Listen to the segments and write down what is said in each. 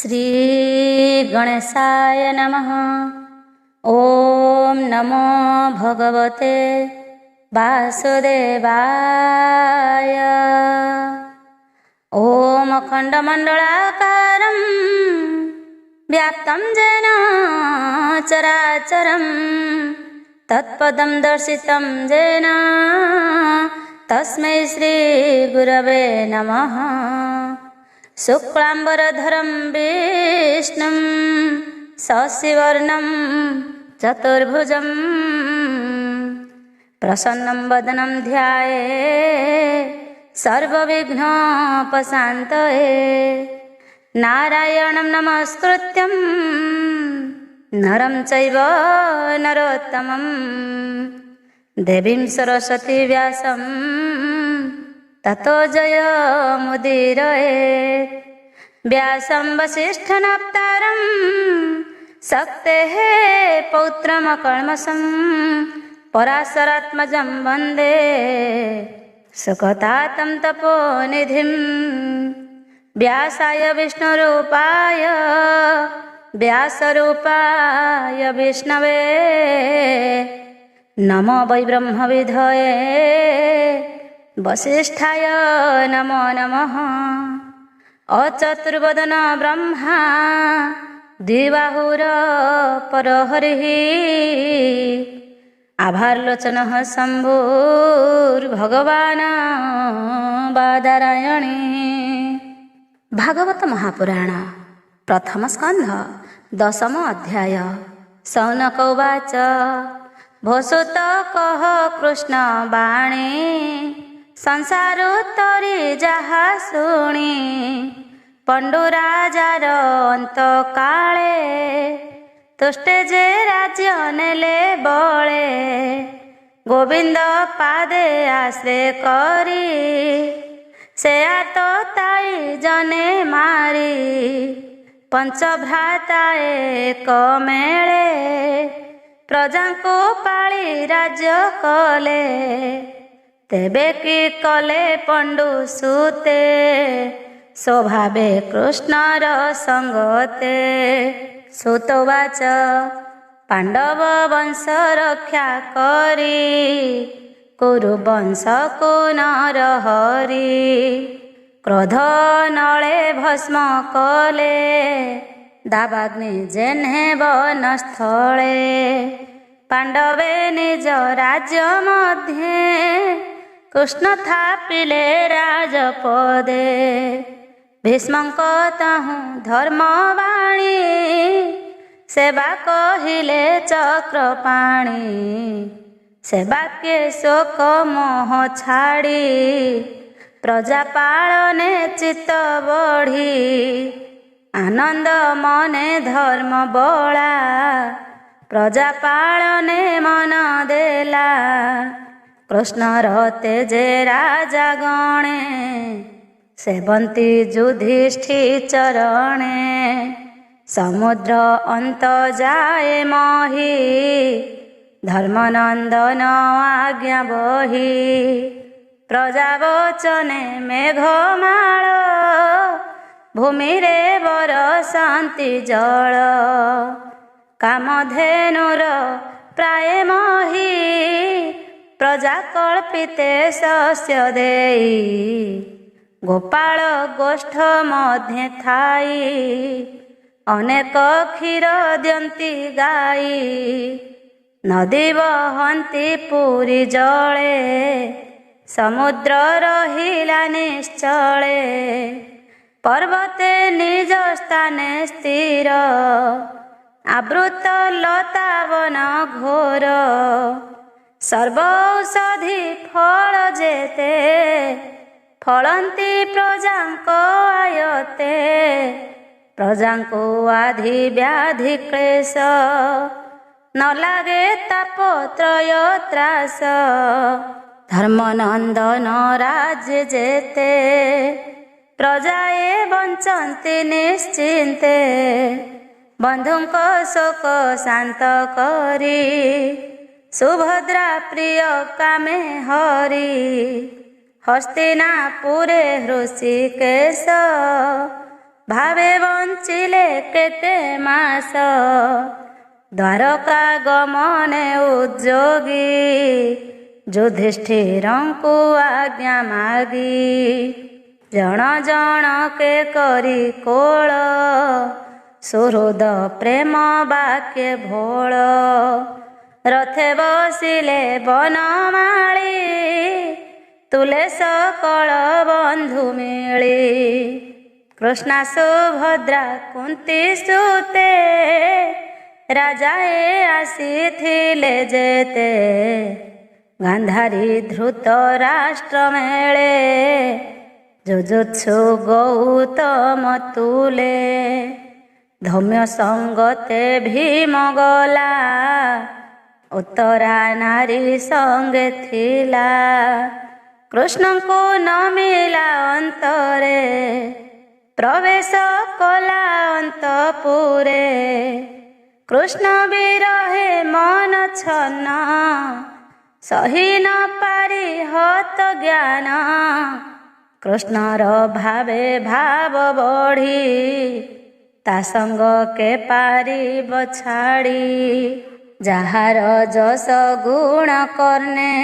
श्री गणेशाय नमः। ओम नमो भगवते वासुदेवाय। ओम अखंडमंडलाकारं व्याप्तं येन चराचरं तत्पदं दर्शितं येन तस्मै श्री गुरवे नमः। शुक्लांबरधरं विष्णुं शशिवर्णं चतुर्भुजं प्रसन्नं वदनं ध्यायेत् सर्वविघ्नोपशान्तये। नारायणं नमस्कृत्यं नरं चैव नरोत्तमं देवीं सरस्वती व्यासं ततो जयमुदीरयेत्। व्यासं वसिष्ठनप्तारं शक्तेः पौत्रमकल्मषं पराशरात्मजं वन्दे सुखतातं तपोनिधिं। व्यासाय विष्णुरूपाय व्यासरूपाय विष्णवे नमो वै ब्रह्मविधये वसिष्ठाय नमो नमः। अचतुर्वदन ब्रह्मा द्विबाहुर परहरिः आभारलोचनः शम्भुर्भगवान् बादरायणी। भागवत महापुराण प्रथम स्कंध दशम अध्याय। शौनक उवाच भोसुत कह कृष्ण बाणी संसारोत्तरी जाहा शुणी पंडुराजार अंत काले तुष्टे जे राज्य नेले बळे गोविंद पादे आश्रय करी से तो ताई जने मारी पंचभ्राता एक मेळे प्रजा को पाली राज्य कले तेबे की कले पंडु सूते स्वभावे कृष्णर संगते। सुतवाच पांडव वंश रक्षा करी कुरु वंश को नर हरि क्रोध नले भस्म कले दावाग्नि जेन्हे वनस्थले पांडवे निज राज्य मध्ये कृष्ण थापिले राजपदे भीष्मंक ताहु धर्मवाणी सेवा कहिले चक्रपाणी से वाक्य शोक मोह छाड़ी प्रजा पालने चित्त बढ़ी आनंद मने धर्म बला प्रजा पालने मन देला कृष्ण रते जे राजा गणे सेवंती युधिष्ठि चरणे समुद्र अंत जाए मही धर्मनंदन आज्ञा बही प्रजावचने मेघमाळ भूमि रे बरसान्ति जल कामधेनुर प्राय मही प्रजा कल्पिते शस्य देई गोपाल गोष्ठ मध्ये थाई अनेक क्षीर दियंती गाई नदी बहंती पुरी जले समुद्र रहिला निश्चले पर्वते निज स्थाने स्थिर आवृत लता वन घोर सर्वौषधि फल जेते फलंती प्रजांक आयते प्रजांको आधि व्याधि क्लेश न लागे तापत्रय त्रास धर्मनंदन राज्य जेते प्रजाए बंचन्ति निश्चिन्ते बंधुंक शोक शांत करी सुभद्रा प्रिय कामे हरि हस्तिनापुरे हृषिकेश ଭାବେ ବଞ୍ଚିଲେ କେତେ ମାସ, ଦ୍ୱାରକା ଗମନେ ଉଦ୍ଯୋଗୀ, ଯୁଧିଷ୍ଠିରଙ୍କୁ ଆଜ୍ଞା ମାଗି। ଜଣ ଜଣକେ କରି କୋଳ, ସୁହୃଦ ପ୍ରେମ ବାକ୍ୟ ଭୋଳ। ରଥେ ବସିଲେ ବନମାଳୀ, ତୁଲେ ସକଳ ବନ୍ଧୁ ମିଳି। କୃଷ୍ଣା ସୁଭଦ୍ରା କୁନ୍ତି ସୁତେ, ରାଜାଏ ଆସିଥିଲେ ଯେତେ। ଗାନ୍ଧାରୀ ଧୃତ ରାଷ୍ଟ୍ର ମେଳେ, ଯୁଯୁତ୍ସୁ ଗୌତମ ତୁଲେ। ଧୌମ୍ୟ ସଙ୍ଗତେ ଭୀମ ଗଲା, ଉତ୍ତରା ନାରୀ ସଙ୍ଗେ ଥିଲା। କୃଷ୍ଣଙ୍କୁ ନ ମିଲା ଅନ୍ତରେ, ପ୍ରବେଶ କଲା ଅନ୍ତପୁରେ। କୃଷ୍ଣ ବିରହେ ମନ ଛନ୍ନ, ସହି ନ ପାରି ହତ ଜ୍ଞାନ। କୃଷ୍ଣର ଭାବେ ଭାବ ବଢ଼ି, ତା ସଙ୍ଗ କେ ପାରିବ ଛାଡ଼ି। ଯାହାର ଯଶ ଗୁଣ କର୍ଣ୍ଣେ,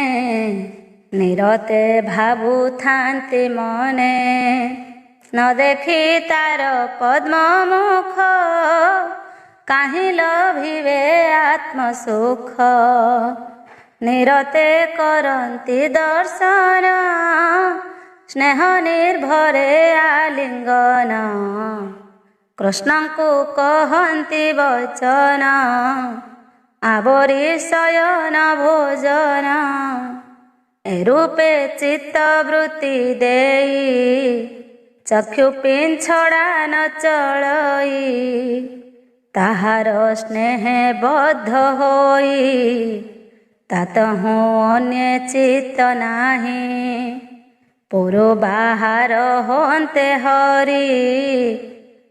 ନିରତେ ଭାବୁଥାନ୍ତି ମନେ। ନ ଦେଖି ତାର ପଦ୍ମ ମୁଖ, କାହିଁ ଲଭିବେ ଆତ୍ମ ସୁଖ। ନିରତେ କରନ୍ତି ଦର୍ଶନ, ସ୍ନେହ ନିର୍ଭରେ ଆଲିଙ୍ଗନ। କୃଷ୍ଣଙ୍କୁ କହନ୍ତି ବଚନ, ଆବରି ଶୟନ ଭୋଜନ। ଏ ରୂପେ ଚିତ୍ତ ବୃତ୍ତି ଦେଇ, ଚକ୍ଷୁ ପିଞ୍ଛଡ଼ା ନ ଚଳଇ। ତାହାର ସ୍ନେହେ ବଦ୍ଧ ହୋଇ, ତାତହୁଁ ଅନ୍ୟ ଚିତ୍ତ ନାହିଁ। ପୁରୁ ବାହାର ହନ୍ତେ ହରି,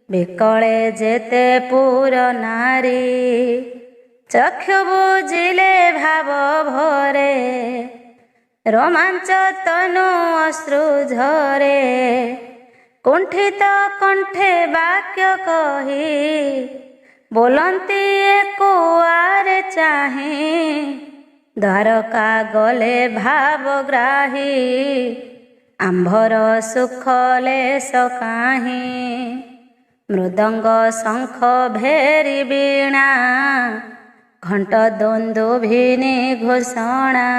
ବିକଳେ ଯେତେ ପୁର ନାରୀ। ଚକ୍ଷୁ ବୁଝିଲେ ଭାବ ଭରେ, ରୋମାଞ୍ଚ ତନୁ ଅଶ୍ରୁ ଝରେ। କୁଣ୍ଠିତ କଣ୍ଠେ ବାକ୍ୟ କହି, ବୋଲନ୍ତି ଏକୁଆରେ ଚାହିଁ। ଦ୍ୱାରକା ଗଲେ ଭାବଗ୍ରାହୀ, ଆମ୍ଭର ସୁଖ ଲେଶ କାହିଁ। ମୃଦଙ୍ଗ ଶଙ୍ଖ ଭେରି ବୀଣା, ଘଣ୍ଟ ଦୁନ୍ଦୁଭିନି ଘୋଷଣା।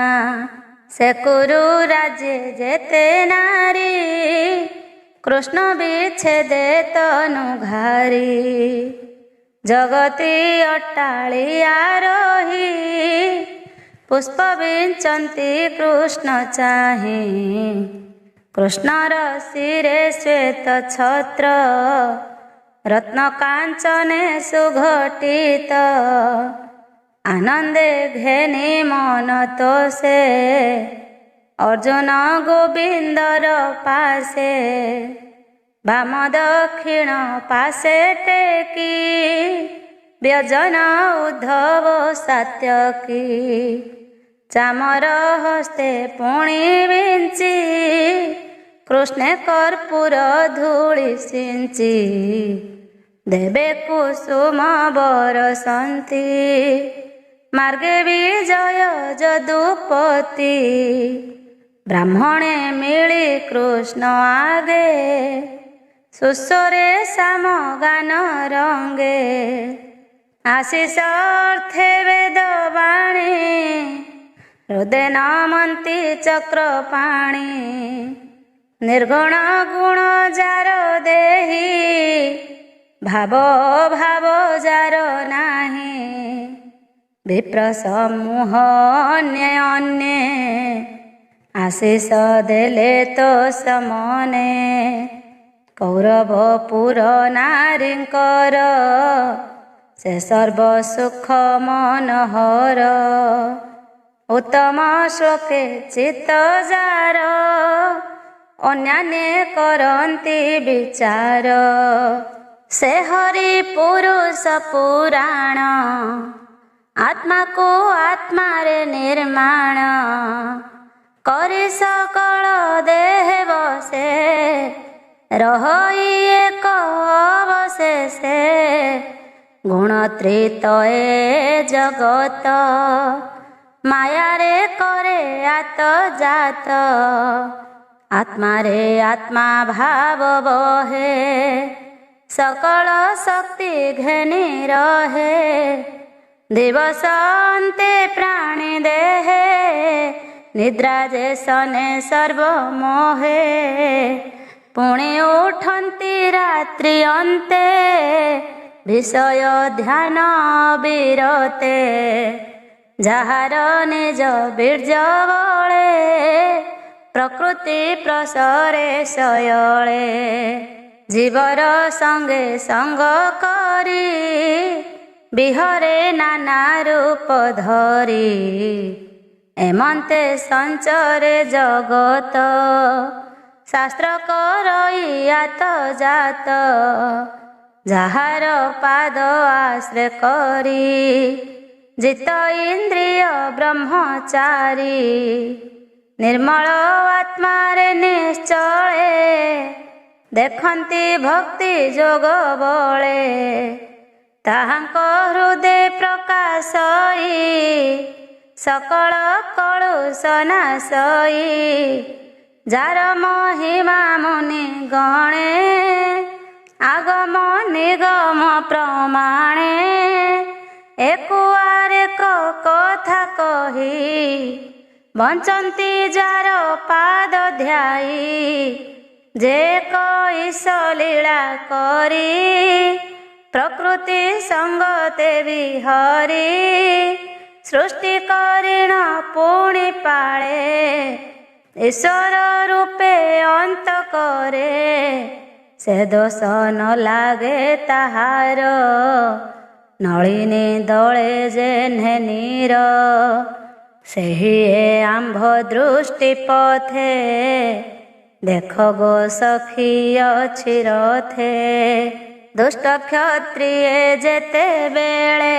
ସେ କୁରୁ ରାଜେ ଯେତେ ନାରୀ, କୃଷ୍ଣ ବିଚ୍ଛେଦେ ତନୁ ଘାରି। ଜଗତି ଅଟ୍ଟାଳିଆ ରହି, ପୁଷ୍ପ ବିଞ୍ଚନ୍ତି କୃଷ୍ଣ ଚାହିଁ। କୃଷ୍ଣର ଶିରେ ଶ୍ଵେତ ଛତ୍ର, ରତ୍ନ କାଞ୍ଚନେ ସୁଘଟିତ। ଆନନ୍ଦେ ଘେନି ମନ ତୋଷେ, ଅର୍ଜୁନ ଗୋବିନ୍ଦର ପାଶେ। ବାମ ଦକ୍ଷିଣ ପାଶେ ଟେକି, ବ୍ୟଜନ ଉଦ୍ଧବ ସାତ୍ୟକୀ। ଚାମର ହସ୍ତେ ପୁଣି ବିଞ୍ଚି, କୃଷ୍ଣେ କର୍ପୂର ଧୂଳି ସିଞ୍ଚି। ଦେବେ କୁସୁମ ବରସନ୍ତି, ମାର୍ଗେ ବିଜୟ ଯଦୁପତି। ବ୍ରାହ୍ମଣେ ମିଳି କୃଷ୍ଣ ଆଗେ, ସୁସ୍ୱରେ ସାମ ଗାନ ରଙ୍ଗେ। ଆଶିଷ ଅର୍ଥେ ବେଦ ବାଣୀ, ହୃଦେ ନମନ୍ତି ଚକ୍ରପାଣି। ନିର୍ଗୁଣ ଗୁଣ ଯାର ଦେହି, ଭାବ ଭାବ ଯାର ନାହିଁ। ବିପ୍ର ସମୂହ ଅନ୍ୟେ ଅନ୍ୟେ, ଆଶିଷ ଦେଲେ ତ ସମନେ। କୌରବ ପୁର ନାରୀଙ୍କର, ସେ ସର୍ବ ସୁଖ ମନୋହର। ଉତ୍ତମ ଶ୍ଳୋକେ ଚିତ୍ତ ଯାର, ଅନ୍ୟାନ୍ୟେ କରନ୍ତି ବିଚାର। ସେ ହରି ପୁରୁଷ ପୁରାଣ, ଆତ୍ମାକୁ ଆତ୍ମାରେ ନିର୍ମାଣ। କରି ସକଳ ଦେହ ବସେ, ରହଇ ଏକ ଗୁଣତ୍ରିତ ଏ ଜଗତ ମାୟାରେ କରେ ଆତଜାତ ଆତ୍ମାରେ ଆତ୍ମା ଭାବ ବହେ ସକଳ ଶକ୍ତି ଘେନି ରହେ ଦିବସ ଅନ୍ତେ ପ୍ରାଣୀ ଦେହେ ନିଦ୍ରା ଯେ ସନେ ସର୍ବମୋହେ ପୁଣି ଉଠନ୍ତି ରାତ୍ରି ଅନ୍ତେ ବିଷୟ ଧ୍ୟାନ ବିରତେ ଯାହାର ନିଜ ବୀର୍ଯ୍ୟ ବଳେ ପ୍ରକୃତି ପ୍ରସରେ ଶୟଳେ ଜୀବର ସଙ୍ଗେ ସଙ୍ଗ କରି ବିହରେ ନାନା ରୂପ ଧରି ଏମନ୍ତେ ସଞ୍ଚରେ ଜଗତ ଶାସ୍ତ୍ର କରଇ ଆତଜାତ ଯାହାର ପାଦ ଆଶ୍ରୟ କରି ଜିତ ଇନ୍ଦ୍ରିୟ ବ୍ରହ୍ମଚାରୀ ନିର୍ମଳ ଆତ୍ମାରେ ନିଶ୍ଚଳେ ଦେଖନ୍ତି ଭକ୍ତି ଯୋଗ ବଳେ ତାହାଙ୍କ ହୃଦୟ ପ୍ରକାଶଇ ସକଳ କଳୁଷ ନାଶଇ ଯାର ମହିମା ମୁନି ଗଣେ ଆଗମ ନିଗମ ପ୍ରମାଣେ ଏକୁଆରେ କଥା କହି ବଞ୍ଚନ୍ତି ଯାର ପାଦ ଧ୍ୟାଇ ଯେ କଇସ ଲୀଳା କରି ପ୍ରକୃତି ସଙ୍ଗତେ ବିହରି ସୃଷ୍ଟି କରିଣ ପୁଣି ପାଳେ ଈଶ୍ୱର ରୂପେ ଅନ୍ତ କରେ ସେ ଦୋଷ ନ ଲାଗେ ତାହାର ନଳିନୀ ଦଳେ ଯେହ୍ନେ ନୀର ସେହି ଆମ୍ଭ ଦୃଷ୍ଟି ପଥେ ଦେଖ ଗୋ ସଖୀ ଅଛି ରଥେ ଦୁଷ୍ଟ କ୍ଷତ୍ରିୟ ଯେତେବେଳେ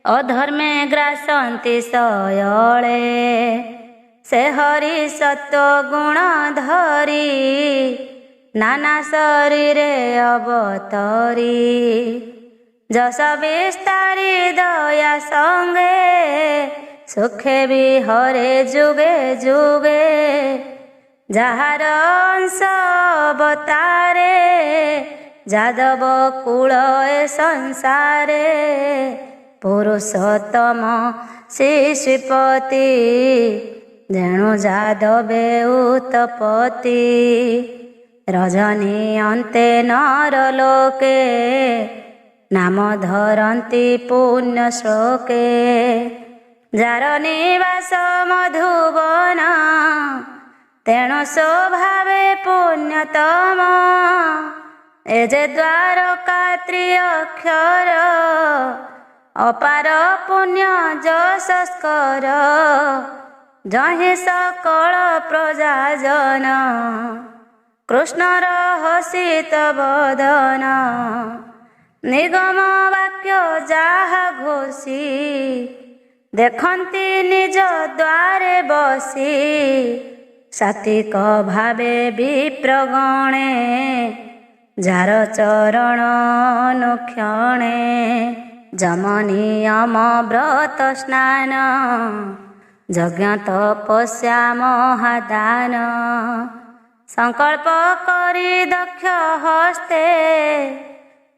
ଅଧର୍ମେ ଗ୍ରାସନ୍ତି ଶୟଳେ ସେ ହରି ସତ୍ୱ ଗୁଣ ଧରି ନାନା ଶରୀରେ ଅବତରି ଯଶ ବିସ୍ତାରି ଦୟା ସଙ୍ଗେ ସୁଖେ ବିହରେ ଯୁଗେ ଯୁଗେ ଯାହାର ଅଂଶ ଅବତାରେ ଯାଦବ କୁଳ ଏ ସଂସାରେ ପୁରୁଷୋତ୍ତମ ଶିଶୁପତି ଯେଣୁ ଯାଦବେ ଉତପତି ରଜନୀ ଅନ୍ତେ ନର ଲୋକେ ନାମ ଧରନ୍ତି ପୁଣ୍ୟ ଶ୍ଲୋକେ ଯାର ନିବାସ ମଧୁବନ ତେଣୁ ସ୍ୱଭାବେ ପୁଣ୍ୟତମ ଏ ଯେ ଦ୍ୱାରକା ତ୍ରିଅକ୍ଷର ଅପାର ପୁଣ୍ୟ ଯଶସ୍କର ଯହିଁ ସକଳ ପ୍ରଜାଜନ କୃଷ୍ଣର ହସିତ ବଦନ ନିଗମ ବାକ୍ୟ ଯାହା ଘୋଷି ଦେଖନ୍ତି ନିଜ ଦ୍ୱାରେ ବସି ସାତ୍ୱିକ ଭାବେ ବିପ୍ରଗଣେ ଯାର ଚରଣ ଅନୁକ୍ଷଣେ ଯମ ନିୟମ ବ୍ରତ ସ୍ନାନ ଯଜ୍ଞ ତପସ୍ୟା ମହାଦାନ ସଂକଳ୍ପ କରି ଦକ୍ଷ ହସ୍ତେ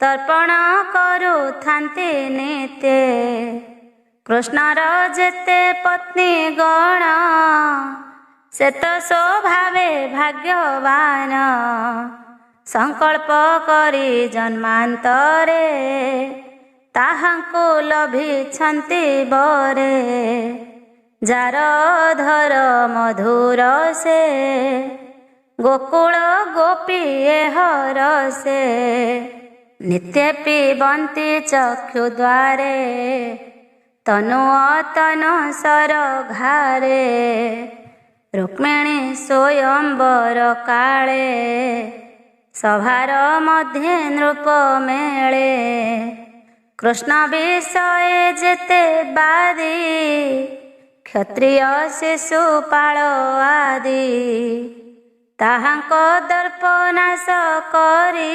ତର୍ପଣ କରୁଥାନ୍ତି ନିତ୍ୟ କୃଷ୍ଣର ଯେତେ ପତ୍ନୀ ଗଣ ସେ ତ ସ୍ୱଭାବେ ଭାଗ୍ୟବାନ ସଂକଳ୍ପ କରି ଜନ୍ମାନ୍ତରେ ତାହାଙ୍କୁ ଲଭିଛନ୍ତି ବରେ ଯାର ଧର ମଧୁର ସେ ଗୋକୁଳ ଗୋପୀ ଏହର ସେ ନିତ୍ୟ ପିବନ୍ତି ଚକ୍ଷୁ ଦ୍ୱାରେ ତନୁ ଅତନୁ ସରଘାରେ ରୁକ୍ମିଣୀ ସ୍ୱୟଂବର କାଳେ ସଭାର ମଧ୍ୟେ ନୃପ ମେଳେ କୃଷ୍ଣ ବିଷୟ ଯେତେ ବାଦୀ କ୍ଷତ୍ରିୟ ଶିଶୁପାଳ ଆଦି ତାହାଙ୍କ ଦର୍ପ ନାଶ କରି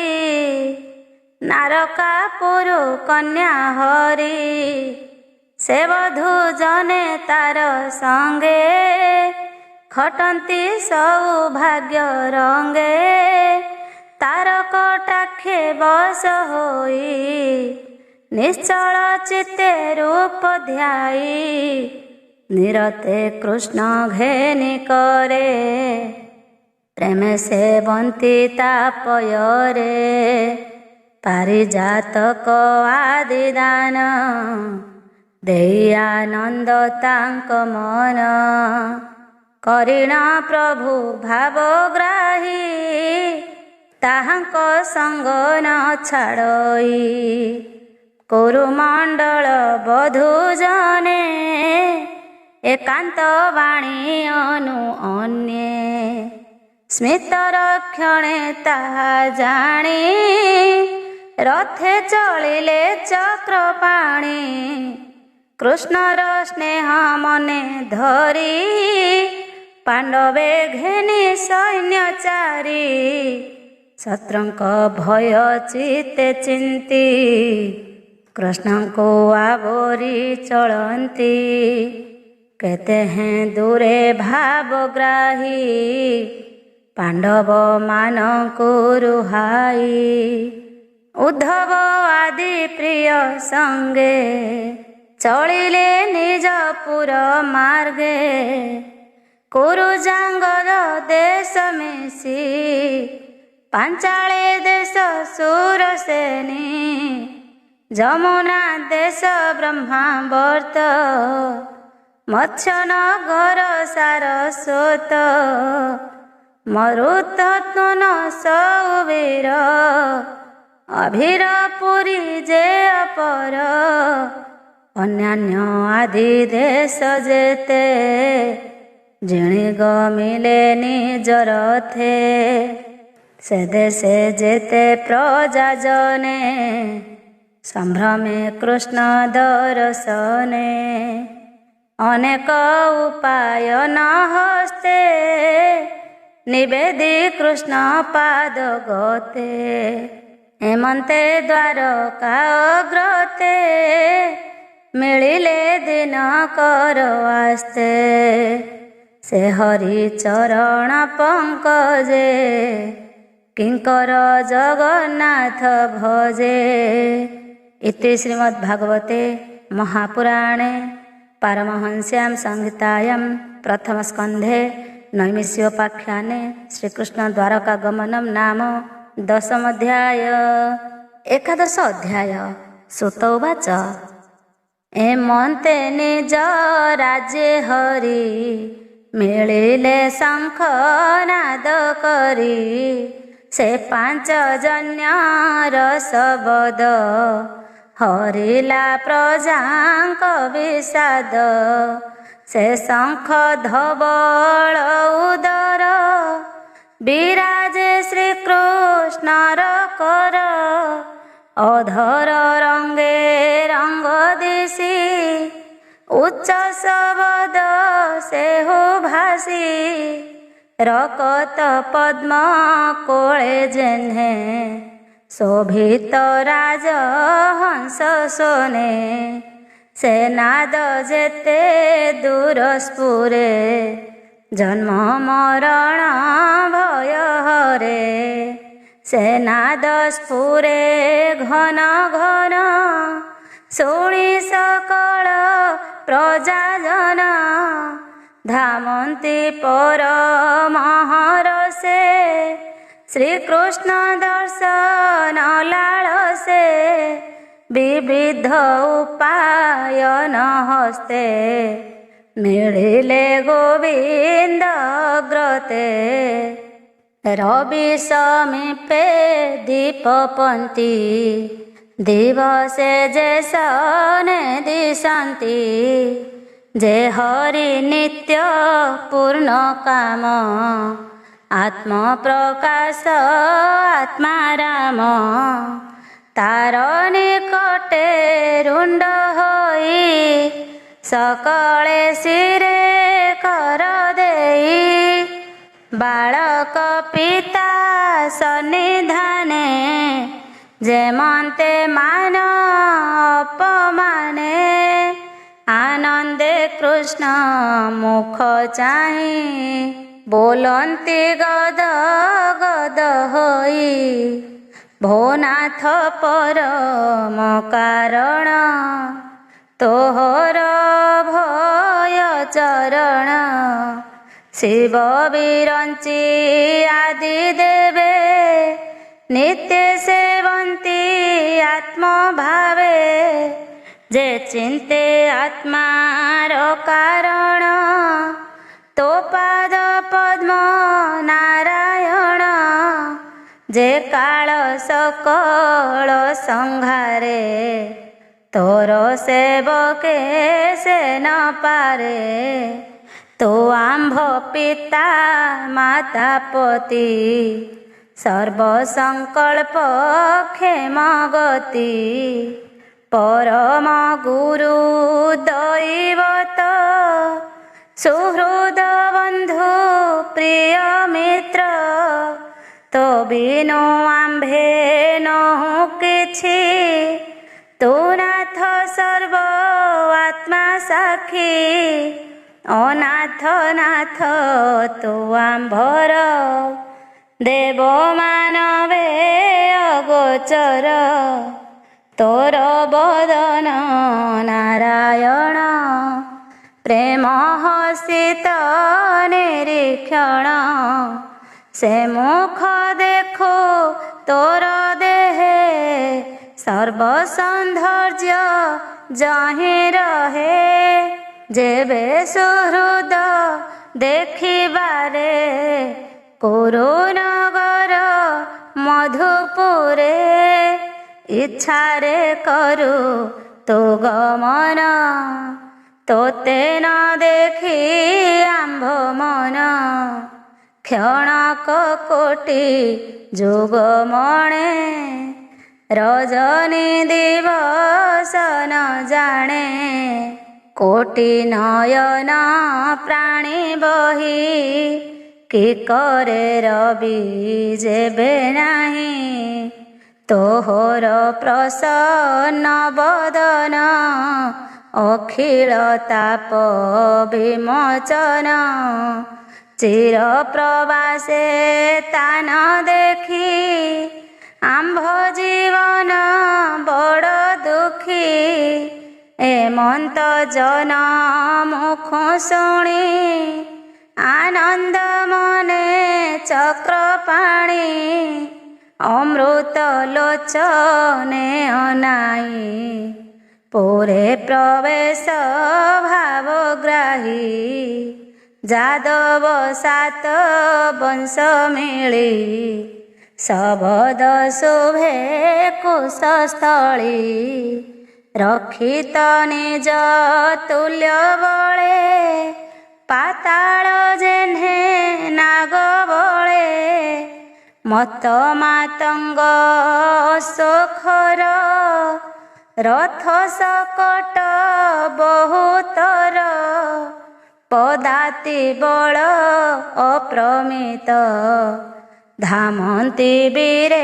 ନାରକାପୁର କନ୍ୟା ହରି ସେ ବଧୂ ଜନେ ତାର ସଙ୍ଗେ ଖଟନ୍ତି ସୌଭାଗ୍ୟ ରଙ୍ଗେ ତାର କଟାକ୍ଷେ ବଶ ହୋଇ ନିଶ୍ଚଳ ଚିତ୍ତେ ରୂପ ଧ୍ୟାଇ ନିରତେ କୃଷ୍ଣ ଘେନି କରେ ପ୍ରେମେ ସେବନ୍ତି ତାପୟରେ ପାରିଜାତକ ଆଦି ଦାନ ଦେଇ ଆନନ୍ଦ ତାଙ୍କ ମନ କରିଣ ପ୍ରଭୁ ଭାବଗ୍ରାହୀ ତାହାଙ୍କ ସଙ୍ଗ ନ ଛାଡ଼ଇ କୁରୁମଣ୍ଡଳ ବଧୂ ଜନେ ଏକାନ୍ତ ବାଣୀ ଅନୁ ଅନ୍ୟେ ସ୍ମିତର କ୍ଷଣେ ତାହା ଜାଣି ରଥେ ଚଳିଲେ ଚକ୍ରପାଣି କୃଷ୍ଣର ସ୍ନେହ ମନେ ଧରି ପାଣ୍ଡବେ ଘେନି ସୈନ୍ୟ ଚାରି ଶତ୍ରୁଙ୍କ ଭୟ ଚିତେ ଚିନ୍ତି କୃଷ୍ଣଙ୍କୁ ଆବୋରି ଚଳନ୍ତି କେତେ ହେଁ ଦୂରେ ଭାବଗ୍ରାହୀ ପାଣ୍ଡବ ମାନଙ୍କୁ ରୁହାଇ ଉଦ୍ଧବ ଆଦି ପ୍ରିୟ ସଙ୍ଗେ ଚଳିଲେ ନିଜ ପୁର ମାର୍ଗେ କୁରୁ ଜାଙ୍ଗର ଦେଶ ମିଶି ପାଞ୍ଚାଳେ ଦେଶ ସୁରସେନୀ ଯମୁନା ଦେଶ ବ୍ରହ୍ମାବର୍ତ୍ତ ମତ୍ସ୍ୟନଗର ସାରସ୍ୱତ ମରୁତତ୍ନ ସୌବୀର ଅଭିର ପୁରୀ ଯେ ଅପର ଅନ୍ୟାନ୍ୟ ଆଦି ଦେଶ ଯେତେ ଜିଣି ଗମିଲେ ନିଜର ଥେ ସେ ଦେଶେ ଯେତେ ପ୍ରଜା ଜନେ ସମ୍ଭ୍ରମେ କୃଷ୍ଣ ଦର୍ଶନେ ଅନେକ ଉପାୟନ ହସ୍ତେ ନିବେଦି କୃଷ୍ଣ ପାଦ ଗତେ ଏମନ୍ତେ ଦ୍ୱାରକା ଅଗ୍ରତେ ମିଳିଲେ ଦିନ କର ଆସ୍ତେ ସେ ହରି ଚରଣ ପଙ୍କଜେ କିଙ୍କର ଜଗନ୍ନାଥ ଭଜେ। ଇତି ଶ୍ରୀମଦ୍ଭାଗବତେ ମହାପୁରାଣେ ପାରମହଂସ୍ୟାଂ ସଂହିତାୟାଂ ପ୍ରଥମ ସ୍କନ୍ଧେ ନୈମିଷ୍ୟୋପାଖ୍ୟାନେ ଶ୍ରୀକୃଷ୍ଣ ଦ୍ୱାରକା ଗମନମ୍ ନାମ ଦଶମ ଅଧ୍ୟାୟ। ଏକାଦଶ ଅଧ୍ୟାୟ। ସୁତ ଉବାଚ ଏମନ୍ତେ ନିଜ ରାଜେ ହରି ମିଳିଲେ ଶଙ୍ଖ ନାଦ କରି ସେ ପାଞ୍ଚ ଜନ୍ୟର ଶବଦ ହରିଲା ପ୍ରଜାଙ୍କ ବିଷାଦ ସେ ଶଙ୍ଖ ଧବଳ ଉଦର ବିରାଜେ ଶ୍ରୀକୃଷ୍ଣର କର ଅଧର ରଙ୍ଗେ ରଙ୍ଗ ଦିଶି ଉଚ୍ଚ ଶବଦ ସେହୁ ଭାସି ରକତ ପଦ୍ମ କୋଳେ ଜେହ୍ନେ ଶୋଭିତ ରାଜ ହଂସ ଶୋନେ ସେ ନାଦ ଯେତେ ଦୂର ସ୍ଫୁରେ ଜନ୍ମ ମରଣ ଭୟ ହରେ ସେ ନାଦ ସ୍ଫୁରେ ଘନ ଘନ ଶୁଣି ସକଳ ପ୍ରଜାଜନ ଧାମନ୍ତି ପରମହରସେ ଶ୍ରୀକୃଷ୍ଣ ଦର୍ଶନ ଲାଳସେ ବିବିଧ ଉପାୟନ ହସ୍ତେ ମିଳିଲେ ଗୋବିନ୍ଦ ଅଗ୍ରତେ ରବି ସମୀପେ ଦୀପପନ୍ତି ଦିବସେ ଯେ ସନେ ଦିଶନ୍ତି ଯେ ହରି ନିତ୍ୟ ପୂର୍ଣ୍ଣ କାମ ଆତ୍ମ ପ୍ରକାଶ ଆତ୍ମାରାମ ତାର ନିକଟେ ରୁଣ୍ଡ ହୋଇ ସକଳେ ଶିରେ କର ଦେଇ ବାଳକ ପିତା ସନ୍ନିଧାନେ ଯେମନ୍ତେ ମାନ ଅପମାନେ ଆନନ୍ଦେ କୃଷ୍ଣ ମୁଖ ଚାହିଁ ବୋଲନ୍ତି ଗଦ ଗଦ ହୋଇ ଭୋନାଥ ପରମ କାରଣ ତୋହର ଭୟ ଚରଣ ଶିବ ବିରଞ୍ଚି ଆଦି ଦେବେ ନିତ୍ୟ ସେବନ୍ତି ଆତ୍ମଭାବେ ଯେ ଚିନ୍ତେ ଆତ୍ମାର କାରଣ ତୋ ପାଦ ପଦ୍ମ ନାରାୟଣ ଯେ କାଳ ସକଳ ସଂଘାରେ ତୋର ସେବକେ ସେ ନ ପାରେ ତୋ ଆମ୍ଭ ପିତା ମାତା ପତି ସର୍ବ ସଂକଳ୍ପ କ୍ଷେମ ଗତି ପରମ ଗୁରୁ ଦୈବତ ସୁହୃଦ ବନ୍ଧୁ ପ୍ରିୟ ମିତ୍ର ତୋ ବିନୁ ଆମ୍ଭେ ନୋହୁ କିଛି ତୁ ନାଥ ସର୍ବ ଆତ୍ମା ସାକ୍ଷୀ ଅନାଥ ନାଥ ତୁ ଆମ୍ଭର ଦେବ ମାନବେ ଅଗୋଚର ତୋର ବଦନ ନାରାୟଣ ପ୍ରେମ ହସିତ ନିରୀକ୍ଷଣ ସେ ମୁଖ ଦେଖୁ ତୋର ଦେହେ ସର୍ବ ସୌନ୍ଦର୍ଯ୍ୟ ଯହିଁ ରହେ ଯେବେ ସୁହୃଦ ଦେଖିବାରେ କୁରୁନଗର ମଧୁପୁରେ ଇଚ୍ଛାରେ କରୁ ତୋ ଗମନ ତୋତେ ନ ଦେଖି ଆମ୍ଭ ମନ କ୍ଷଣକ କୋଟି ଯୁଗ ମଣେ ରଜନୀ ଦିବସ ନ ଜାଣେ କୋଟି ନୟନ ପ୍ରାଣୀ ବହି କି କରେ ରବି ଯେବେ ନାହିଁ ତୋହର ପ୍ରସନ୍ନ ବଦନ ଅଖିଳ ତାପ ବିମୋଚନ ଚିର ପ୍ରବାସେ ତାନ ଦେଖି ଆମ୍ଭ ଜୀବନ ବଡ଼ ଦୁଃଖୀ ଏମନ୍ତ ଜନ ମୁଖ ଶୁଣି ଆନନ୍ଦ ମନେ ଚକ୍ରପାଣି ଅମୃତ ଲୋଚନେ ଅନାଇ ପୁରେ ପ୍ରବେଶ ଭାବଗ୍ରାହୀ ଯାଦବ ସାତ ବଂଶ ମିଳି ଶବଦ ଶୁଭେ କୁଶସ୍ଥଳୀ ରକ୍ଷିତ ନିଜ ତୁଲ୍ୟ ବଳେ ପାତାଳ ଯେହ୍ନେ ନାଗ ବଳେ ମତ ମାତଙ୍ଗ ଶୋଖର ରଥ ସକଟ ବହୁତର ପଦାତି ବଳ ଅପ୍ରମିତ ଧାମନ୍ତି ବୀରେ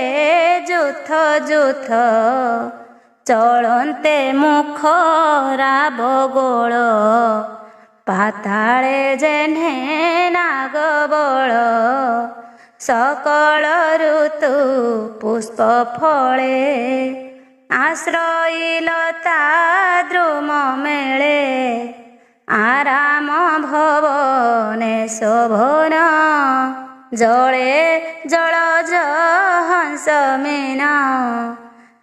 ଯୁଥ ଯୁଥ ଚଳନ୍ତେ ମୁଖ ରାବ ଗୋଳ ପାତାଳେ ଯେହ୍ନେ ନାଗ ବଳ ସକଳ ଋତୁ ପୁଷ୍ପ ଫଳେ ଆଶ୍ରୟିଲତା ଦ୍ରୁମ ମେଳେ ଆରାମ ଭବନେ ଶୋଭନ ଜଳେ ଜଳଜ ହଂସ ମୀନ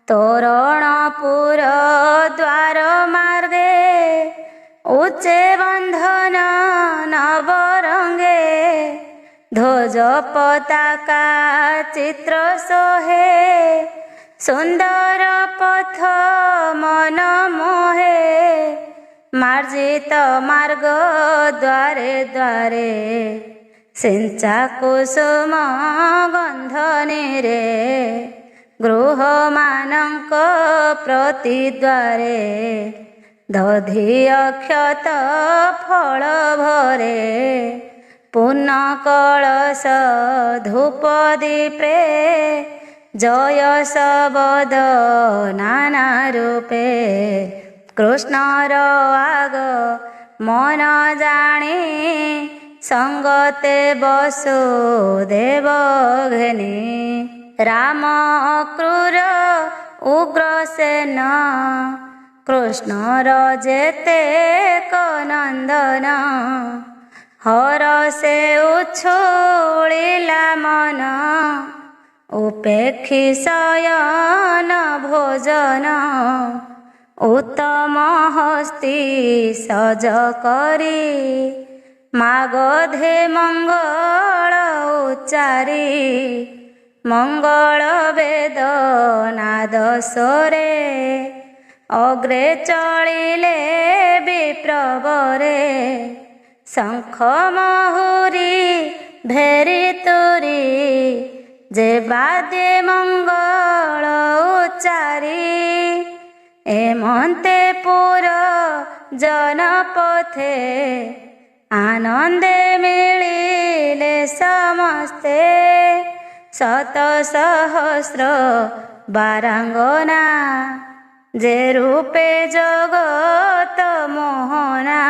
ତୋରଣପୁର ଦ୍ୱାର ମାର୍ଗେ ଉଚ୍ଚେ ବନ୍ଧନ ନବରଙ୍ଗେ ଧ୍ୱଜ ପତାକା ଚିତ୍ର ଶୋହେ ସୁନ୍ଦର ପଥ ମନ ମୋହେ ମାର୍ଜିତ ମାର୍ଗ ଦ୍ୱାରେ ଦ୍ୱାରେ ସିଞ୍ଚା କୁସୁମ ଗନ୍ଧନୀରେ ଗୃହମାନଙ୍କ ପ୍ରତିଦ୍ୱାରେ ଦଧି ଅକ୍ଷତ ଫଳ ଭରେ ପୂର୍ଣ୍ଣ କଳସ ଧୂପ ଦୀପେ जय सबद नाना रूपे कृष्णर आग मन जाणी संगते वसुदेव घेनी राम अक्रूर उग्रसेन कृष्णर जेते नंदन हरसे उछुलिला मन उपेक्षी शयन भोजन उत्तम हस्ती सज करी मागधे मंगल उच्चारी मंगल वेद नाद स्वरे अग्रे चलिले विप्रवरे शंख महुरी भेरी तुरी जे बाद्ये मंगल उच्चारी एमंते पुर जनपथे आनंदे मिलिले समस्ते शत सहस्र बारांगना जे रूपे जगत मोहना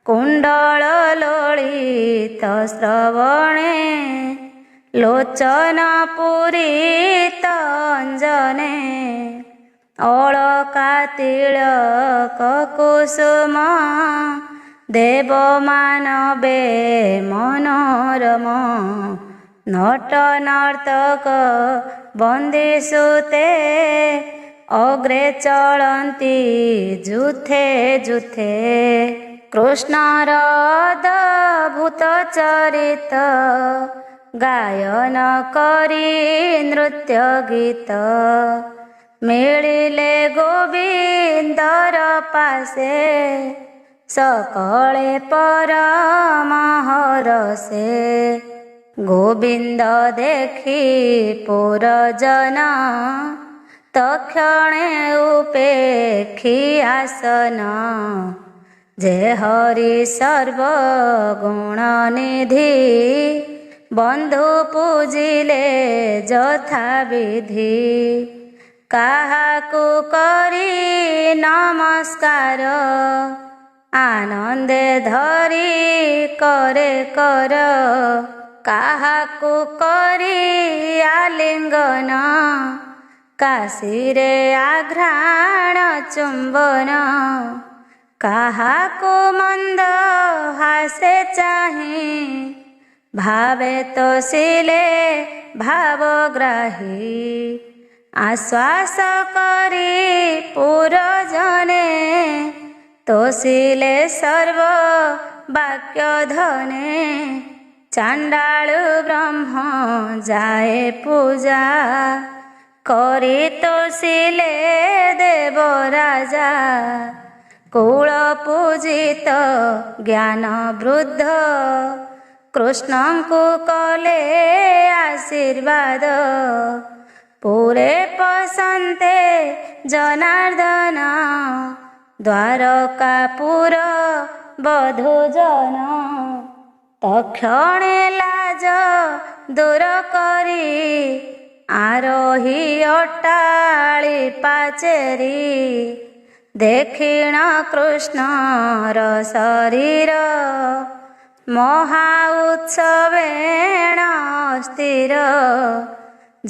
कुंडल ललित श्रवणे लोचन पूरित अंजने अलका तिलक कुसुम देव मानवे मनोरम नट नर्तक बंदिसुते अग्रे चलती जुथे जुथे कृष्णर अद्भुत चरित गायन करी नृत्य गीत मिलिले गोविंदर पासे सकळे परमहरसे गोविंद देखी पुरजन तक्षणे उपेक्षी आसन जे हरि सर्वगुण निधि बंधु पूजिले यथा विधि काहाकु करी नमस्कार आनंदे धरी करे कर काहाकु करी आलिंगन काशीरे आघ्राण चुंबन काहाकु मंद हासे चाही भावे तोषिले भावग्राही आश्वास करी पुरजने तोषिले सर्व वाक्य धने चांडालु ब्रह्म जाए पूजा करी तोषिले देव राजा कुल पूजित ज्ञान वृद्ध कृष्ण को कले आशीर्वाद पूरे पसंते जनार्दन द्वारकापुर बधुजन तक्षणे लाज दूर करी आरोही अट्टाळी पाचेरी देखिण कृष्णर शरीर महा उत्सवेण स्थिर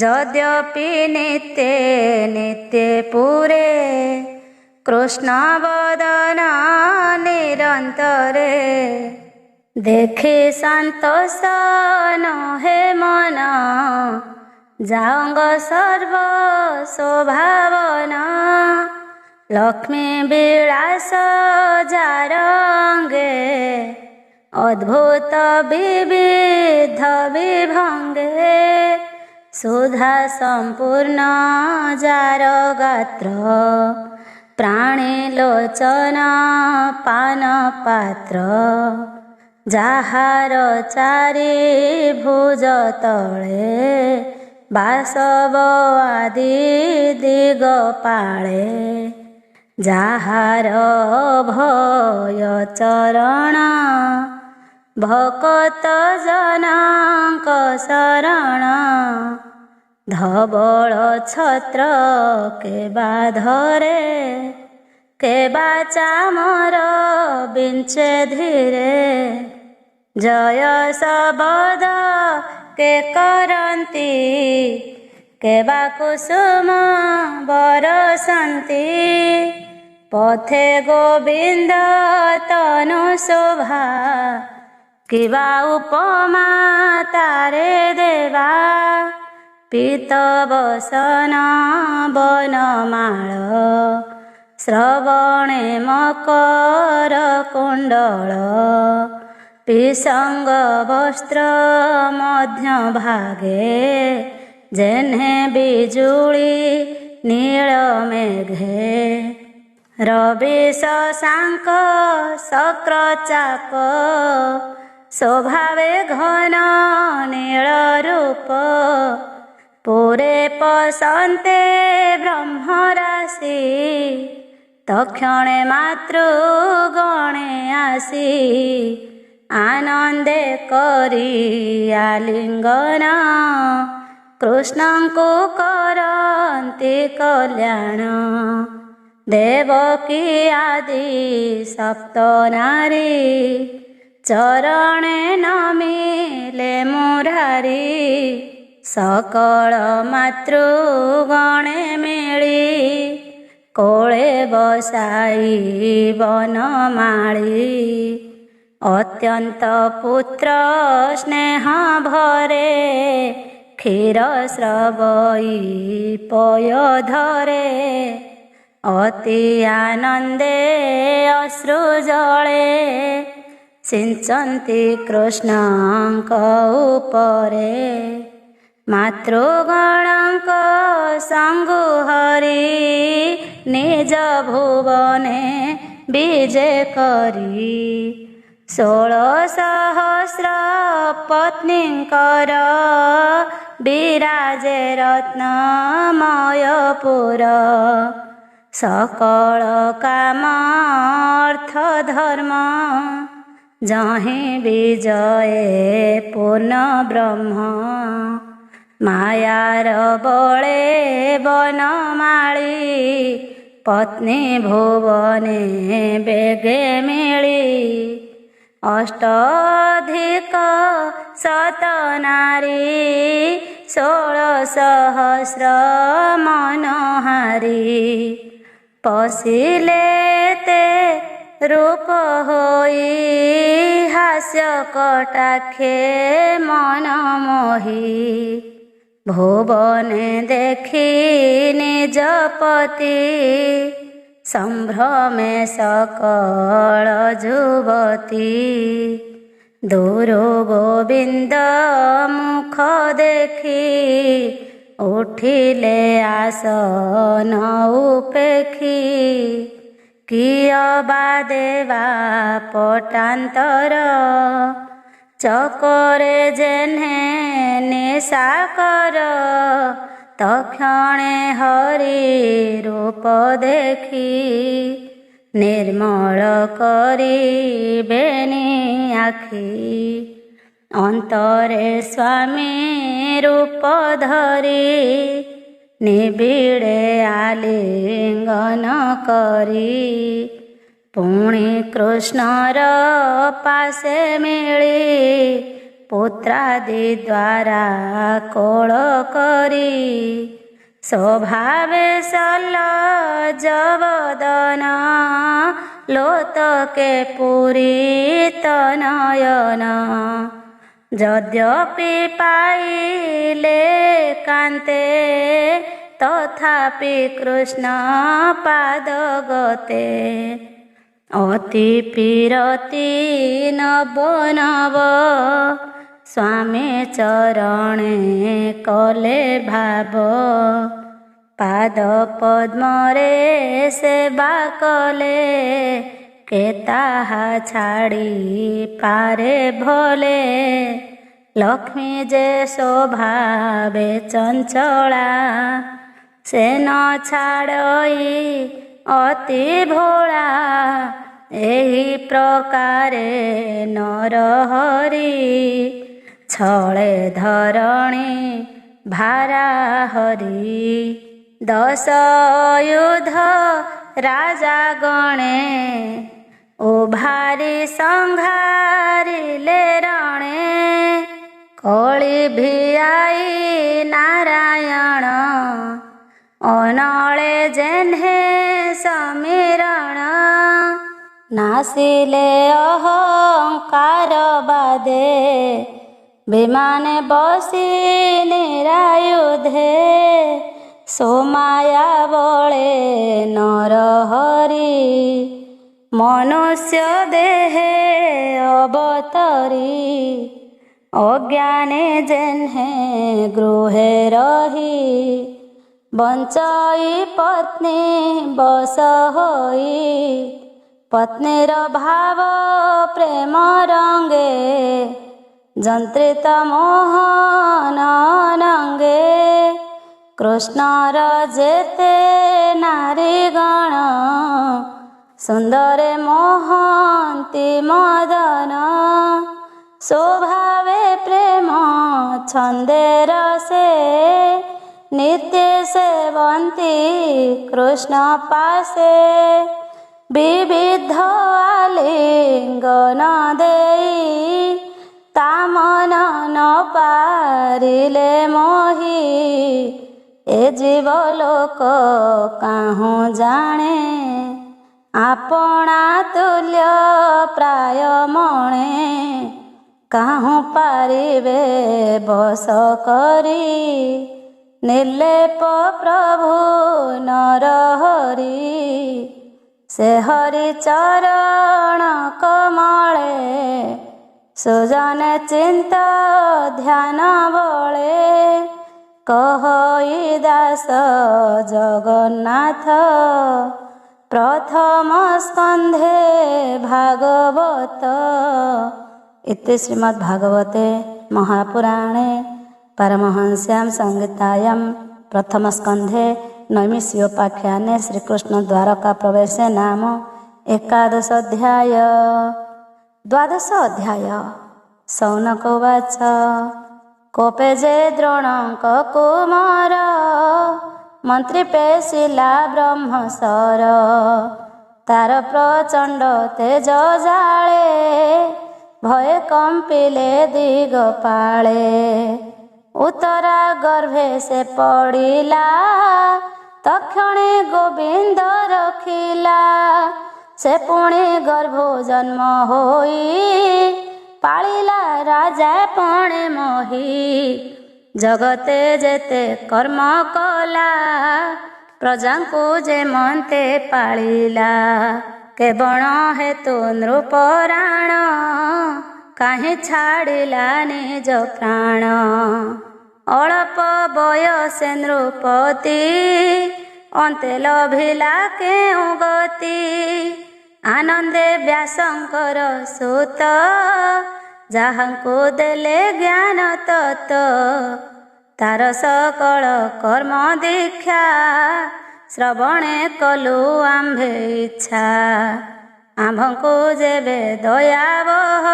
यद्यपि नित्ये नित्ये पुरे कृष्ण वदन निरंतरे देखि संतोषन हे मन जांग सर्व स्वभावना लक्ष्मी विलास जारंगे अद्भुत विविध विभंगे सुधा संपूर्ण जार गात्र प्राणी लोचन पान पात्र जाहार चारि भुज तले बासव आदि दिग पाळे जाहार भय चरण भकत जनांक शरण ଧବଳ ଛତ୍ର କେବା ଧରେ, କେବା ଚାମର ବିଞ୍ଚେ ଧୀରେ। ଜୟ ଶବଦ କେ କରନ୍ତି, କେବା କୁସୁମ ବରସନ୍ତି। ପଥେ ଗୋବିନ୍ଦ ତନୁ ଶୋଭା, କିବା ଉପମା ତାରେ ଦେବା। ପୀତ ବସନ ବନମାଳ, ଶ୍ରବଣେ ମକର କୁଣ୍ଡଳ। ପିସଙ୍ଗ ବସ୍ତ୍ର ମଧ୍ୟ ଭାଗେ, ଯେହ୍ନେ ବିଜୁଳି ନୀଳ ମେଘେ। ରବି ଶଶାଙ୍କ ଶକ୍ର ଚାପ, ଶୋଭାବେ ଘନ ନୀଳ ରୂପ। ପୁରେ ପଶନ୍ତେ ବ୍ରହ୍ମରାଶି, ତକ୍ଷଣେ ମାତୃଗଣେ ଆସି। ଆନନ୍ଦେ କରି ଆଲିଙ୍ଗନ, କୃଷ୍ଣଙ୍କୁ କରନ୍ତି କଲ୍ୟାଣ। ଦେବକୀ ଆଦି ସପ୍ତ ନାରୀ, ଚରଣେ ନମିଲେ ମୁରାରି। ସକଳ ମାତୃଗଣେ ମିଳି, କୋଳେ ବସାଇ ବନମାଳି। ଅତ୍ୟନ୍ତ ପୁତ୍ର ସ୍ନେହ ଭରେ, କ୍ଷୀର ସ୍ରବଇ ପୟ ଧରେ। ଅତି ଆନନ୍ଦେ ଅଶ୍ରୁ ଜଳେ, ସିଞ୍ଚନ୍ତି କୃଷ୍ଣଙ୍କ ଉପରେ। ମାତୃଗଣଙ୍କ ସଙ୍ଗୁ ହରି, ନିଜ ଭୁବନେ ବିଜେ କରି। 16 ସହସ୍ର ପତ୍ନୀଙ୍କର, ବିରାଜେ ରତ୍ନମୟ ପୁର। ସକଳ କାମ ଅର୍ଥ ଧର୍ମ, ଯହିଁ ବିଜଏ ପୂର୍ଣ୍ଣ ବ୍ରହ୍ମ। ମାୟାର ବଳେ ବନମାଳି, ପତ୍ନୀ ଭୁବନେ ବେଗେ ମିଳି। ଅଷ୍ଟଧିକ ଶତ ନାରୀ, 16 ସହସ୍ର ମନହାରି। ପଶିଲେ ତେ ରୂପ ହୋଇ, ହାସ୍ୟ କଟାକ୍ଷେ ମନ ମୋହି। ଭୁବନେ ଦେଖି ନିଜ ପତି, ସମ୍ଭ୍ରମେ ସକଳ ଯୁବତୀ। ଦୂରୁ ଗୋବିନ୍ଦ ମୁଖ ଦେଖି, ଉଠିଲେ ଆସନ ଉପେକ୍ଷି। କିୟ ବା ଦେବା ପଟାନ୍ତର, ଚକରେ ଯେହ୍ନେ ନିଶାକର। ତକ୍ଷଣେ ହରି ରୂପ ଦେଖି, ନିର୍ମଳ କରିବେନି ଆଖି। ଅନ୍ତରେ ସ୍ୱାମୀ ରୂପ ଧରି, ନିବିଡ଼େ ଆଲିଙ୍ଗନ କରି। ପୁଣି କୃଷ୍ଣର ପାଶେ ମିଳି, ପୁତ୍ରାଦି ଦ୍ୱାରା କୋଳ କରି। ଶୋଭାବେ ସଲଜବଦନ, ଲୋତକେ ପୂରିତ ନୟନ। ଯଦ୍ୟପି ପାଇଲେ କାନ୍ତେ, ତଥାପି କୃଷ୍ଣ ପାଦ ଗତେ। ଅତି ପୀରତି ନବ ନବ, ସ୍ୱାମୀ ଚରଣେ କଲେ ଭାବ। ପାଦ ପଦ୍ମରେ ସେବା କଲେ, କେ ତାହା ଛାଡ଼ି ପାରେ ଭଲେ। ଲକ୍ଷ୍ମୀ ଯେ ଶୋଭାବେ ଚଞ୍ଚଳା, ସେ ନ ଛାଡ଼ଇ ଅତି ଭୋଳା। ଏହି ପ୍ରକାରେ ନରହରି, ଛଳେ ଧରଣୀ ଭାରା ହରି। ଦଶ ୟୁଧ ରାଜା ଗଣେ, ଓ ଭାରି ସଂଘାରିଲେ ରଣେ। କଳି ଭିଆଇ ନାରାୟଣ, ଅନଳେ ଯେହ୍ନେ ସମୀରଣ। ନାସିଲେ ଅହଙ୍କାର ବାଦେ, ବିମାନେ ବସି ନିରାୟୁଧେ। ସୋମାୟା ବଳେ ନରହରି, ମନୁଷ୍ୟ ଦେହେ ଅବତରି। ଅଜ୍ଞାନେ ଯେହ୍ନେ ଗୃହେ ରହି, ବଞ୍ଚଇ ପତ୍ନୀ ବଶ ହୋଇ। ପତ୍ନୀର ଭାବ ପ୍ରେମ ରଙ୍ଗେ, ଯନ୍ତ୍ରିତ ମୋହନ ରଙ୍ଗେ। କୃଷ୍ଣର ଯେତେ ନାରୀଗଣ, ସୁନ୍ଦରେ ମୋହନ୍ତି ମଦନ। ସ୍ୱଭାବେ ପ୍ରେମ ଛନ୍ଦେ ରସେ, ନିତ୍ୟ ସେବନ୍ତି କୃଷ୍ଣ ପାଶେ। ବିବିଧ ଆଲିଙ୍ଗନ ଦେଇ, ତା ମନ ନ ପାରିଲେ ମୋହି। ଏ ଜୀବଲୋକ କାହୁଁ ଜାଣେ, ଆପଣା ତୁଲ୍ୟ ପ୍ରାୟ ମଣେ। କାହୁଁ ପାରିବେ ବଶ କରି, ନିର୍ଲେପ ପ୍ରଭୁ ନରହରି। ସେ ହରି ଚରଣ କମଳେ, ସୁଜନେ ଚିନ୍ତ ଧ୍ୟାନ ବଳେ। କହଇ ଦାସ ଜଗନ୍ନାଥ, ପ୍ରଥମ ସ୍କନ୍ଧେ ଭାଗବତ। इति श्रीमद्भागवते महापुराणे परमहंस्यां संहितायां प्रथमस्कन्धे नैमिषोपाख्याने श्रीकृष्ण द्वारका प्रवेशे नाम 11 अध्याय। 12 अध्याय। शौनक उवाच। कोपे जे द्रोणक कुमार, मंत्री पेशिला ब्रह्मसर। तार प्रचंड तेज जाळे, भये कंपिले दिगपाळे। उत्तरा गर्भे से पड़िला, तक्षणे गोविंद रखिला। से पुणे गर्भो जन्म होई, पालिला राजा पणे मोही। जगते जेते कर्म कला, प्रजा को जे मन्ते पालिला। केवण हेतु नृपराण, काहे छाड़िला निज प्राण। अल्प बयसे नृपति, अन्ते लभिला केउ गति। आनंदे व्यासंकर सुत, जाहांकु देले ज्ञान तत्व। तार सकल कर्म दीक्षा, श्रवणे कलु आम्भे इच्छा। आम्भଙ୍କୁ जेबे दयावह,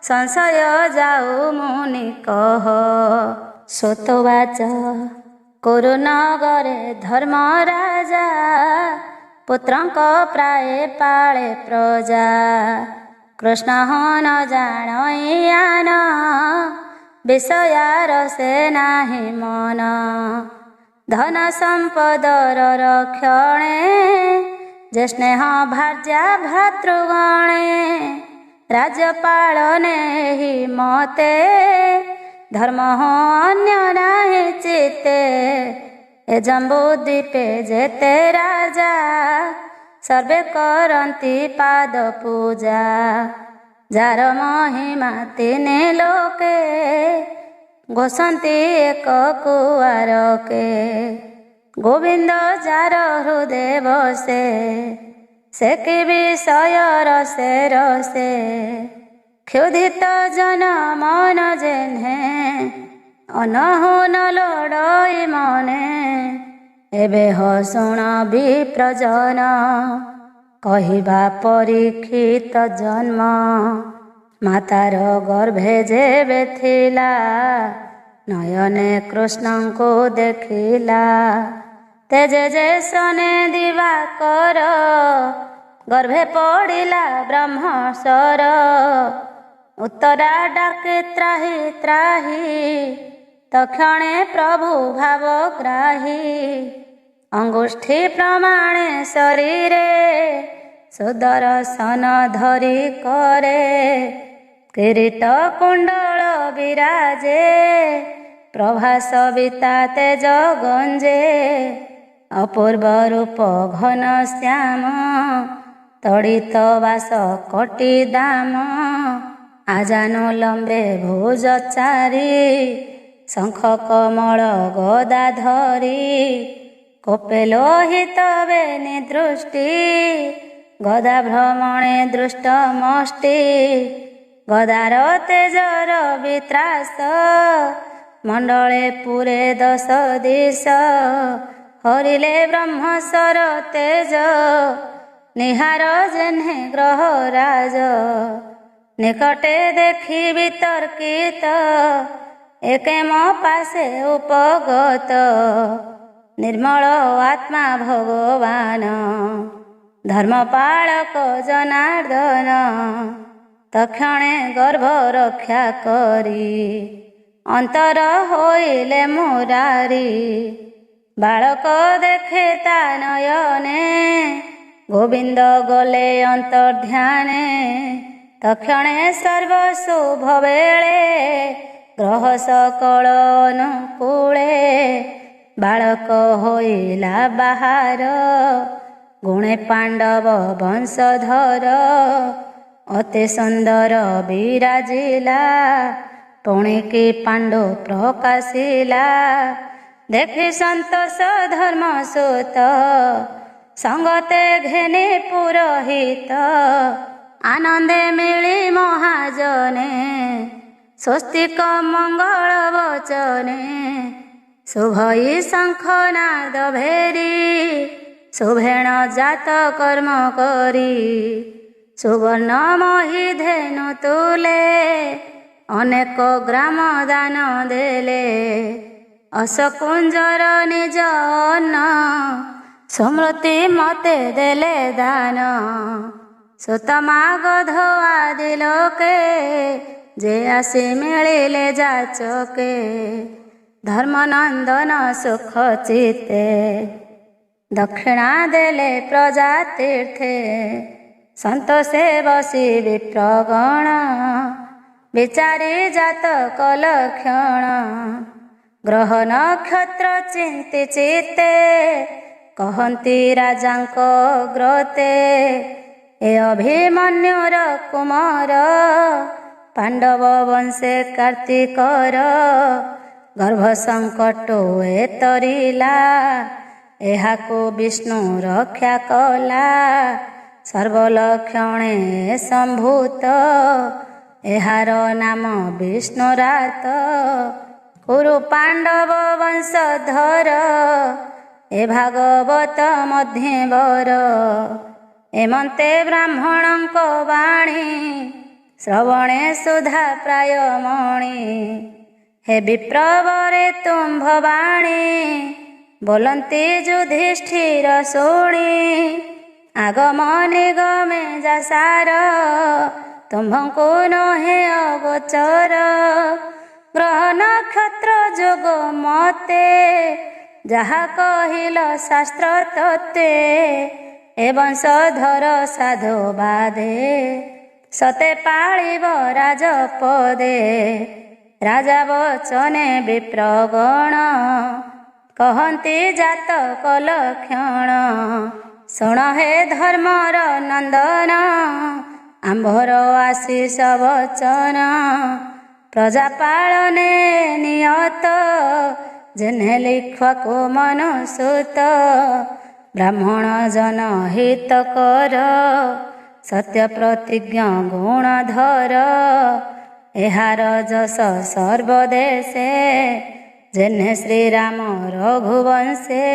संशय जाऊ मुनि कह। सुतवाच। कुरुनगरे धर्मराजा, पुत्रंक प्राये पाळे प्रजा। कृष्ण न जाणयान, विषयार से नाही मन। धन संपदर रक्षणे, जे स्नेह भार्या भ्रातृगणे। राज्यपालने हि मते, धर्म अन्य नाही चिते। ए जम्बूद्वीपे जेते राजा, सर्वे करन्ति पाद पूजा। जार महिमा तिने लोके, घोषन्ति एक कुआरके। गोविंद जार हृदय बसे, से कि विषय रसे रसे। क्षुधित जन मन जेन्हे, अनहु न लड़ई मने। एबे हसुण विप्रजन, कहिबा परीक्षित जन्म। मातार गर्भे जेबे थिला, ନୟନେ କୃଷ୍ଣଙ୍କୁ ଦେଖିଲା। ତେଜେ ଯେ ସନେ ଦିବାକର, ଗର୍ଭେ ପଡ଼ିଲା ବ୍ରହ୍ମଶର। ଉତ୍ତରା ଡାକେ ତ୍ରାହି ତ୍ରାହି, ତକ୍ଷଣେ ପ୍ରଭୁ ଭାବଗ୍ରାହୀ। ଅଙ୍ଗୁଷ୍ଠୀ ପ୍ରମାଣେ ଶରୀରେ, ସୁଦର୍ଶନ ଧରି କରେ। କିରୀଟ କୁଣ୍ଡଳ ବିରାଜେ, ପ୍ରଭା ସବିତା ତେଜ ଗଞ୍ଜେ। ଅପୂର୍ବ ରୂପ ଘନ ଶ୍ୟାମ, ତଡ଼ିତ ବାସ କୋଟି ଦାମ। ଆଜାନୁ ଲମ୍ବେ ଭୁଜ ଚାରି, ଶଙ୍ଖ କମଳ ଗଦା ଧରି। କୋପେ ଲୋହିତ ବେନି ଦୃଷ୍ଟି, ଗଦା ଭ୍ରମଣେ ଦୃଷ୍ଟମଷ୍ଟି। ଗଦାର ତେଜର ବିତ୍ରାସ, ମଣ୍ଡଳେ ପୁରେ ଦଶ ଦିଶ। ହରିଲେ ବ୍ରହ୍ମଶର ତେଜ, ନିହାର ଯେହ୍ନେ ଗ୍ରହରାଜ। ନିକଟେ ଦେଖି ବିତର୍କିତ, ଏକେ ମୋ ପାଶେ ଉପଗତ। ନିର୍ମଳ ଆତ୍ମା ଭଗବାନ, ଧର୍ମପାଳକ ଜନାର୍ଦ୍ଦନ। ତକ୍ଷଣେ ଗର୍ଭ ରକ୍ଷା କରି, ଅନ୍ତର ହୋଇଲେ ମୁରାରି। ବାଳକ ଦେଖେ ତା ନୟନେ, ଗୋବିନ୍ଦ ଗଲେ ଅନ୍ତର୍ଧ୍ୟାନେ। ତକ୍ଷଣେ ସର୍ବ ଶୁଭ ବେଳେ, ଗ୍ରହ ସକଳ ଅନୁକୂଳେ। ବାଳକ ହୋଇଲା ବାହାର, ଗୁଣେ ପାଣ୍ଡବ ବଂଶଧର। ଅତି ସୁନ୍ଦର ବିରାଜିଲା, ପୁଣିକି ପାଣ୍ଡୁ ପ୍ରକାଶିଲା। ଦେଖି ସନ୍ତୋଷ ଧର୍ମ ସୁତ, ସଙ୍ଗତେ ଘେନି ପୁରୋହିତ। ଆନନ୍ଦେ ମିଳି ମହାଜନେ, ସ୍ୱସ୍ତିକ ମଙ୍ଗଳ ବଚନେ। ଶୁଭଇ ଶଙ୍ଖନାଦ ଭେରି, ଶୁଭେଣ ଜାତ କର୍ମ କରି। ସୁବର୍ଣ୍ଣ ମହି ଧେନୁ ତୁଲେ, ଅନେକ ଗ୍ରାମ ଦାନ ଦେଲେ। ଅସକୁଞ୍ଜର ନିଜ ଅନ୍ନ, ସ୍ମୃତି ମତେ ଦେଲେ ଦାନ। ସୁତମା ଗଧ ଆଦି ଲୋକେ, ଯେ ଆସି ମିଳିଲେ ଯାଚକେ। ଧର୍ମନନ୍ଦନ ସୁଖ ଚିତେ, ଦକ୍ଷିଣା ଦେଲେ ପ୍ରଜା ତୀର୍ଥେ। ସନ୍ତୋଷେ ବସି ବିପ୍ରଗଣ, ବିଚାରି ଜାତକ ଲକ୍ଷଣ। ଗ୍ରହ ନକ୍ଷତ୍ର ଚିନ୍ତି ଚିତ୍ତେ, କହନ୍ତି ରାଜାଙ୍କ ଗ୍ରତେ। ଏ ଅଭିମନ୍ୟୁର କୁମାର, ପାଣ୍ଡବ ବଂଶେ କାର୍ତ୍ତିକର। ଗର୍ଭ ସଙ୍କଟ ଏତରିଲା, ଏହାକୁ ବିଷ୍ଣୁ ରକ୍ଷା କଲା। ସର୍ବଲକ୍ଷଣେ ସମ୍ଭୂତ, ଏହାର ନାମ ବିଷ୍ଣୁରାତ। କୁରୁ ପାଣ୍ଡବ ବଂଶଧର, ଏ ଭାଗବତ ମଧ୍ୟବର। ଏମନ୍ତେ ବ୍ରାହ୍ମଣଙ୍କ ବାଣୀ, ଶ୍ରବଣେ ସୁଧା ପ୍ରାୟ ମଣି। ହେ ବିପ୍ରବରେ ତୁମ୍ଭ ବାଣୀ, ବୋଲନ୍ତି ଯୁଧିଷ୍ଠିର ଶୁଣି। ଆଗମ ନିଗମେ ଯାସାର, ତୁମ୍ଭଙ୍କୁ ନୁହେଁ ଅଗୋଚର। ଗ୍ରହ ନକ୍ଷତ୍ର ଯୋଗ ମତେ, ଯାହା କହିଲ ଶାସ୍ତ୍ର ତତେ। ଏ ବଂଶଧର ସାଧୁ ବାଦେ, ସତେ ପାଳିବ ରାଜପଦେ। ରାଜା ବଚନେ ବିପ୍ରଗଣ, କହନ୍ତି ଜାତକ ଲକ୍ଷଣ। ଶୁଣ ହେ ଧର୍ମର ନନ୍ଦନ, ଆମ୍ଭର ଆଶିଷ ବଚନ। ପ୍ରଜା ପାଳନେ ନିୟତ, ଯେହ୍ନେ ଲିଖିବାକୁ ମନୁସୂତ। ବ୍ରାହ୍ମଣ ଜନ ହିତ କର, ସତ୍ୟ ପ୍ରତିଜ୍ଞ ଗୁଣଧର। ଏହାର ଯଶ ସର୍ବଦେଶେ, ଯେହ୍ନେ ଶ୍ରୀରାମ ରଘୁବଂଶେ।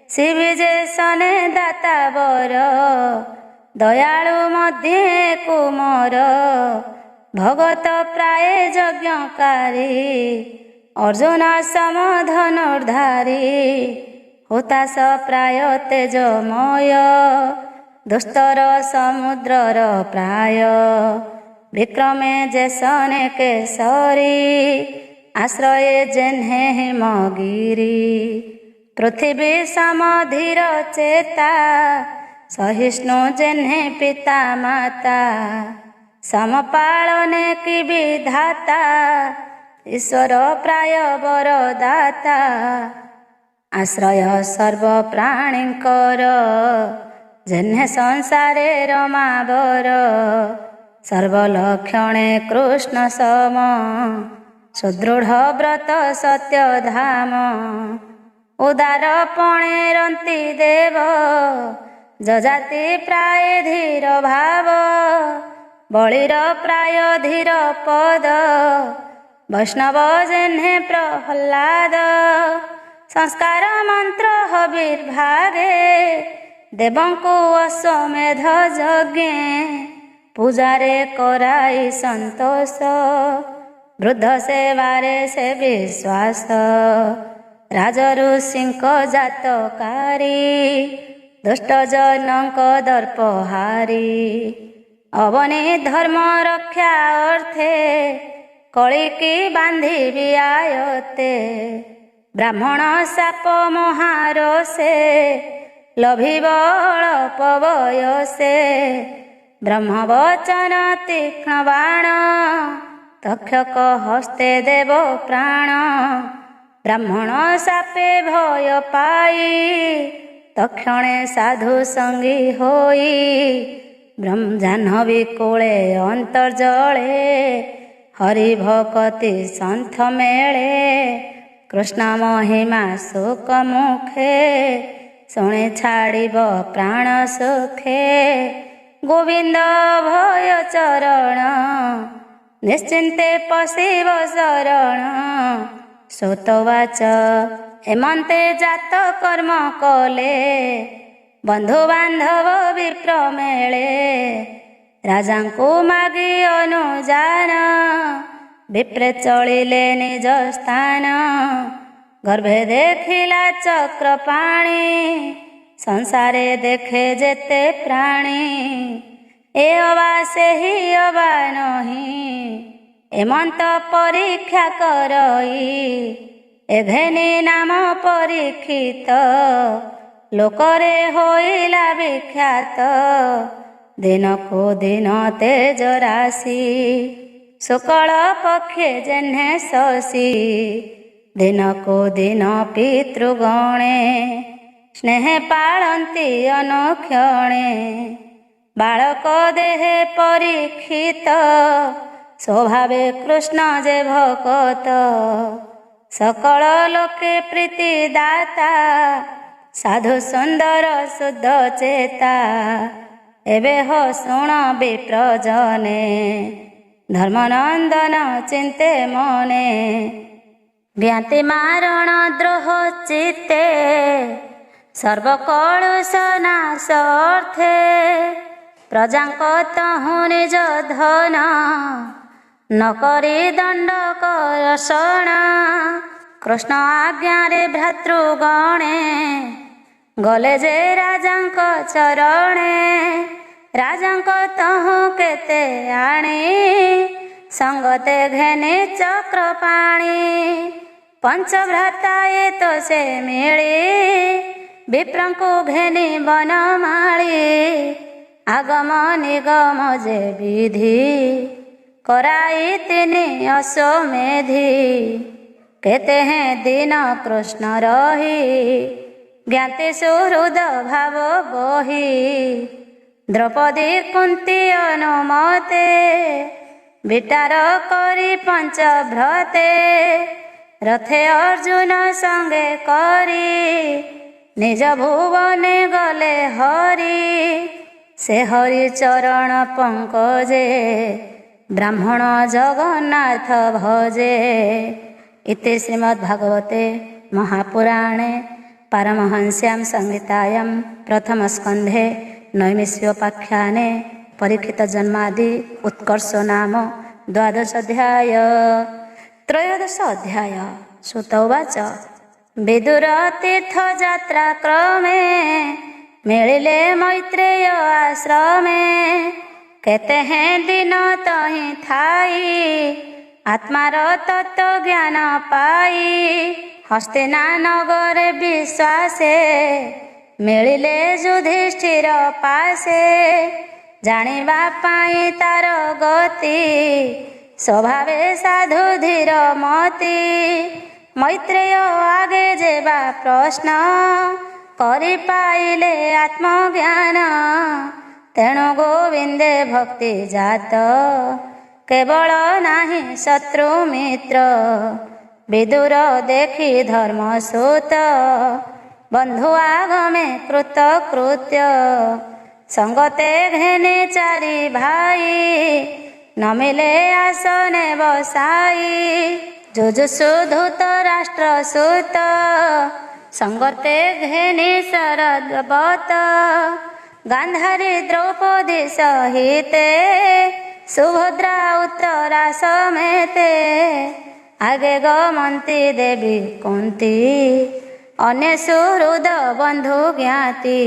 ଶିବିଜେ ସନେ ଦାତା ବର, ଦୟାଳୁ ମଧ୍ୟେ କୁମର। ଭଗତ ପ୍ରାୟ ଯଜ୍ଞକାରୀ, अर्जुन समधनुर्धारी हुताश प्राय तेजमय दुस्तर समुद्रर प्राय विक्रमे जेसने केसरी आश्रय जेन्हे हिमगिरी पृथ्वी समधीर चेता सहिष्णु जेन्हे पिता माता समपालने की विधाता ईश्वर प्राय वरदाता आश्रय सर्व प्राणींकर जेन्हे संसारे रमावर सर्वलक्षणे कृष्ण सम सुदृढ़ व्रत सत्य धाम उदारपणे रंती देव जजाति प्राय धीर भाव बलिर प्राय धीर पद वैष्णव जेन्हे प्रहलाद संस्कार मंत्र हविर्भागे देवंकु अश्वमेध यज्ञे पूजारे कराई संतोष वृद्ध सेवारे से विश्वास राजऋषिंक जातकारी दुष्ट जनक दर्पहारी अवनी धर्म रक्षा अर्थे कलिकी बांधी आयते ब्राह्मण शाप महारोषे लभिब अल्प बयसे ब्रह्मवचन तीक्ष्ण बाण तक्षक हस्ते देव प्राण ब्राह्मण शापे भय पाई तक्षणे साधु संगी होई जाह्नवी कूले अंतर्जले हरि भक्ति सन्थ मेले कृष्ण महिमा सुख मुखे शुणी छाड़िब प्राण सुखे गोविंद भय चरण निश्चिंते पशिव शरण श्रुतवाच हेमंते जात कर्म कले बंधु बांधव विप्र मेले राजांकु मागी अनुजान विप्रे चलिले निज स्थान गर्भे देखिला चक्र पाणी संसारे देखे जेते प्राणी ए अवा से ही अवा नहीं एमंत परीक्षा करई एघेनी नाम परीक्षित लोकरे होइला विख्यात दिन को दिन तेज राशि शुक्ल पक्षे जेन्हे शशि दिन को दिन पितृगणे स्नेह पालंती अनुक्षणे बालक देहे परीक्षित स्वभावे कृष्ण जे भकत सकल लोके प्रीति दाता साधु सुंदर शुद्ध चेता एबे हो शुण विप्रजने धर्मनंदन चिंते मने ज्ञाति मारण द्रोह चित्ते सर्वकलुष नाश अर्थे प्रजांक तहु निज धन न करी दंड करषण कृष्ण आज्ञा रे भ्रातृगणे गले जे राजांक चरणे राजांक तहु केते आणी संगते घेने चक्र पाणी पंच भ्राता ये तो से मिली विप्रंकु घेनी बनमाली आगम निगम जे विधि कराई तिनि अश्वमेधि केते हैं दिन कृष्ण रही ज्ञाति सुहृद भाव बही द्रौपदी कुंती अनुमते विटार करी पंच भ्रते रथे अर्जुन संगे करी निज भुवने गले हरि से हरि चरण पंकजे ब्राह्मण जगन्नाथ भजे। इति श्रीमद्भागवते महापुराणे पारमहंस्यां संहितायां प्रथमस्कन्धे नैमिषोपाख्याने परीक्षित जन्मादि उत्कर्ष नाम 12 अध्याय। त्रयोदश अध्याय। सुत उवाच विदुर तीर्थयात्रा क्रमे मिलिले मैत्रेय आश्रमे केते हैं दिन तहि थाई आत्मार तत्व ज्ञान पाई हस्तिना नगर विश्वासे मिलिले युधिष्ठिर पासे जानिबा पाई तार गति स्वभावे साधु धीर मति मैत्रेय आगे जेबा प्रश्न करि पाइले आत्मज्ञान तेणु गोविंदे भक्ति जात केवल नाही शत्रु मित्र विदुर देखी धर्म सूत बंधु आगमे कृत कृत्य संगते घेने चारि भाई न मिले आसने बसाई जुजुसु धूत राष्ट्र सूत संगते घेनी शरदवत गांधारी द्रौपदी सहिते सुभद्रा उत्तरा समेते आगे गमंती देवी कुंती अन्य सुहृद बंधु ज्ञाति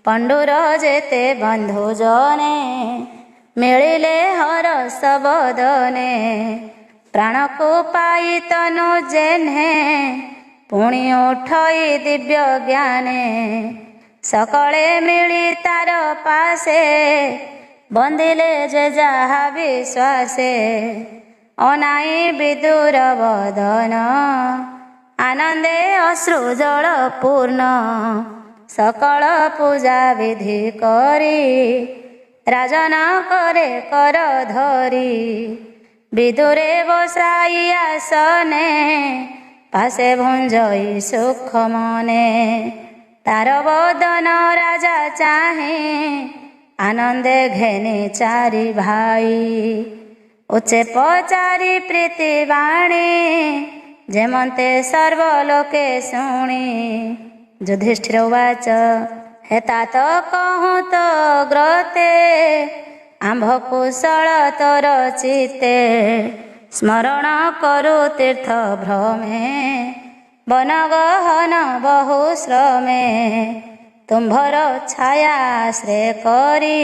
पंडुर जेते बंधु जने मिलिले हरस बदने प्राण को पाई तनु जेने पुणी उठई दिव्य ज्ञाने सकले मिली तार पासे बंदिले जे जहा विश्वासे अनाई विदुर बदन आनंदे अश्रु जल पूर्ण सकल पूजा विधि करी राजन करे कर धरी विदुरे बसाई आसने पासे भुंजई सुख मने तार बदन राजा चाहे आनंदे घेने चारि भाई उच्चे पचारि प्रीति बाणी जेमंते सर्वलोके शुणी युधिष्ठिर उवाच हेता तो कहूँ तो ग्रते आंभ कुशल तोर चिते स्मरण करु तीर्थ भ्रमे वन गहन बहु श्रमे तुम्भर छाया श्रे करी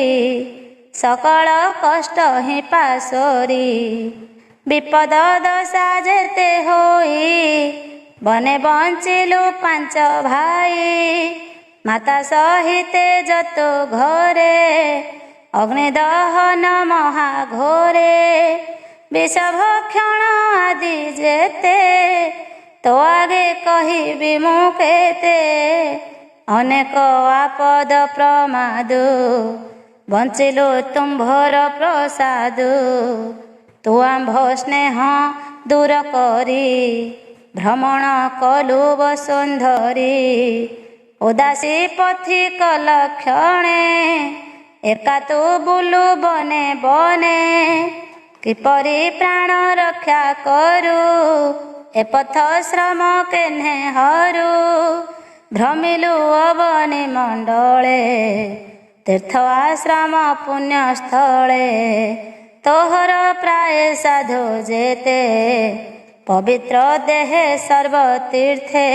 सकल कष्ट हि पासोरी विपद दशा जेते होई बने बंचिलु पांच भाई माता सहिते जतो घरे अग्निदहन महाघोरे विषभक्षण आदि जेते तो आगे कहिबि मु केते अनेक आपद प्रमादु बंचिलु तुम्भर प्रसादु तु आंभ स्नेह दूर करी भ्रमण कलु वसुंधरी उदासी पथिक लक्षणे एका तु बुलु बने बने किपरि प्राण रक्षा करू ए पथ श्रम केन्हे हरू भ्रमिलु अवनि मंडले तीर्थ आश्रम पुण्य स्थले तोहर प्राय साधु जेते पवित्र देहे सर्वतीर्थे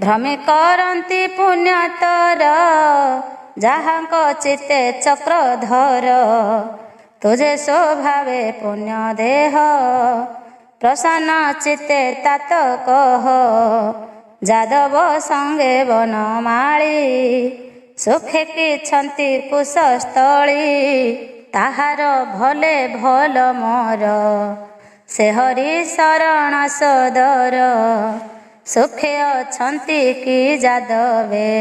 भ्रमि करन्ति पुण्यतर जाहांक चित्ते चक्रधर तुझे स्वभावे पुण्य देह प्रसन्न चित्ते तात कह जादव संगे वनमाळी सुखे किछन्ति कुशस्थली ताहार भले भल मोर से हरि शरण सदर सुखे अछन्ति कि जादवे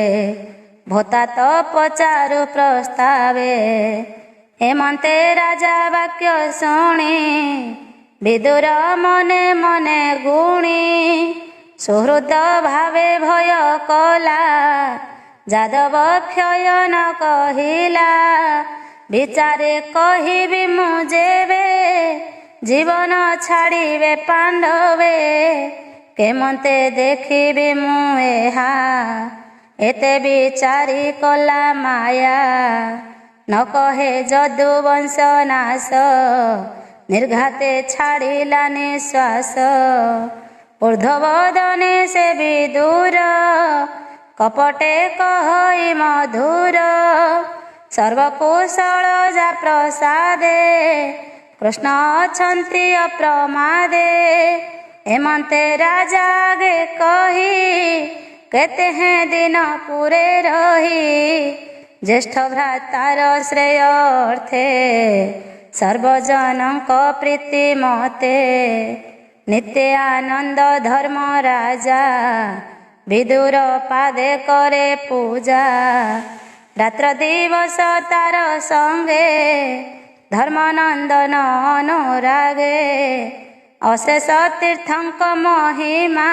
भोता तो पचारु प्रस्तावे हेमंते राजा वाक्य शुणी विदुर मने मने गुणी सुहृद भावे भय कला जादव क्षय न कहिला विचारे कहिबि मु जेबे जीवन छाड़िबे पांडवे केमंते देखिबि मु एहा एते विचारी कला माया न कहे जदु वंश नाश ନିର୍ଘାତେ ଛାଡ଼ିଲା ନିଶ୍ୱାସ। ଊର୍ଦ୍ଧ୍ୱବଦନେ ସେ ବିଦୁର, କପଟେ କହଇ ମଧୁର। ସର୍ବକୁଶଳ ଯା ପ୍ରସାଦେ, କୃଷ୍ଣ ଅଛନ୍ତି ଅପ୍ରମାଦେ। ଏମନ୍ତେ ରାଜା ଆଗେ କହି, କେତେ ହେଁ ଦିନ ପୁରେ ରହି। ଜ୍ୟେଷ୍ଠ ଭ୍ରାତାର ଶ୍ରେୟ ଅର୍ଥେ, ସର୍ବଜନଙ୍କ ପ୍ରୀତି ମତେ। ନିତ୍ୟ ଆନନ୍ଦ ଧର୍ମ ରାଜା, ବିଦୁର ପାଦେ କରେ ପୂଜା। ରାତ୍ର ଦିବସ ତାର ସଙ୍ଗେ, ଧର୍ମନନ୍ଦନ ଅନୁରାଗେ। ଅଶେଷ ତୀର୍ଥଙ୍କ ମହିମା,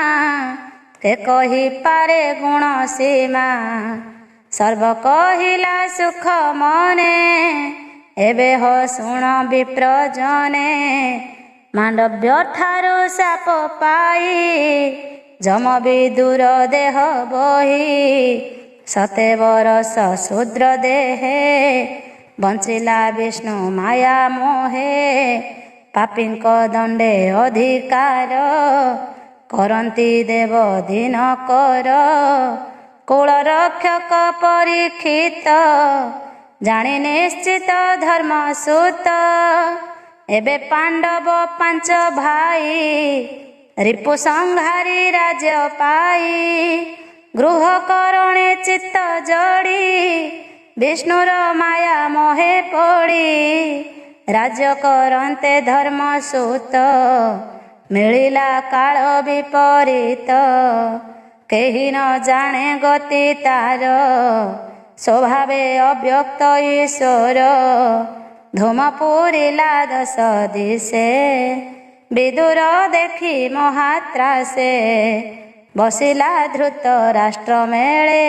କେ କହିପାରେ ଗୁଣ ସୀମା। ସର୍ବ କହିଲା ସୁଖ ମନେ, ଏବେ ହ ଶୁଣ ବିପ୍ରଜନେ। ମାଣ୍ଡବ୍ୟ ଠାରୁ ଶାପ ପାଇ, ଯମ ବିଦୁର ଦେହ ବହି। 7 ବରଷ ଶୂଦ୍ର ଦେହେ, ବଞ୍ଚିଲା ବିଷ୍ଣୁ ମାୟା ମୋହେ। ପାପୀଙ୍କ ଦଣ୍ଡେ ଅଧିକାର, କରନ୍ତି ଦେବ ଦିନକର। କୁଳ ରକ୍ଷକ ପରୀକ୍ଷିତ, ଜାଣି ନିଶ୍ଚିତ ଧର୍ମସୂତ। ଏବେ ପାଣ୍ଡବ 5 ଭାଇ, ରିପୁ ସଂହାରି ରାଜ୍ୟ ପାଇ। ଗୃହ କରଣେ ଚିତ୍ତ ଜଡ଼ି, ବିଷ୍ଣୁର ମାୟା ମୋହେ ପଡ଼ି। ରାଜ୍ୟ କରନ୍ତେ ଧର୍ମସୂତ, ମିଳିଲା କାଳ ବିପରୀତ। କେହି ନ ଜାଣେ ଗତି ତାର, ସ୍ୱଭାବେ ଅବ୍ୟକ୍ତ ଈଶ୍ୱର। ଧୂମ ପୂରିଲା 10 ଦିଶେ, ବିଦୁର ଦେଖି ମହାତ୍ରାସେ। ବସିଲା ଧୃତ ରାଷ୍ଟ୍ର ମେଳେ,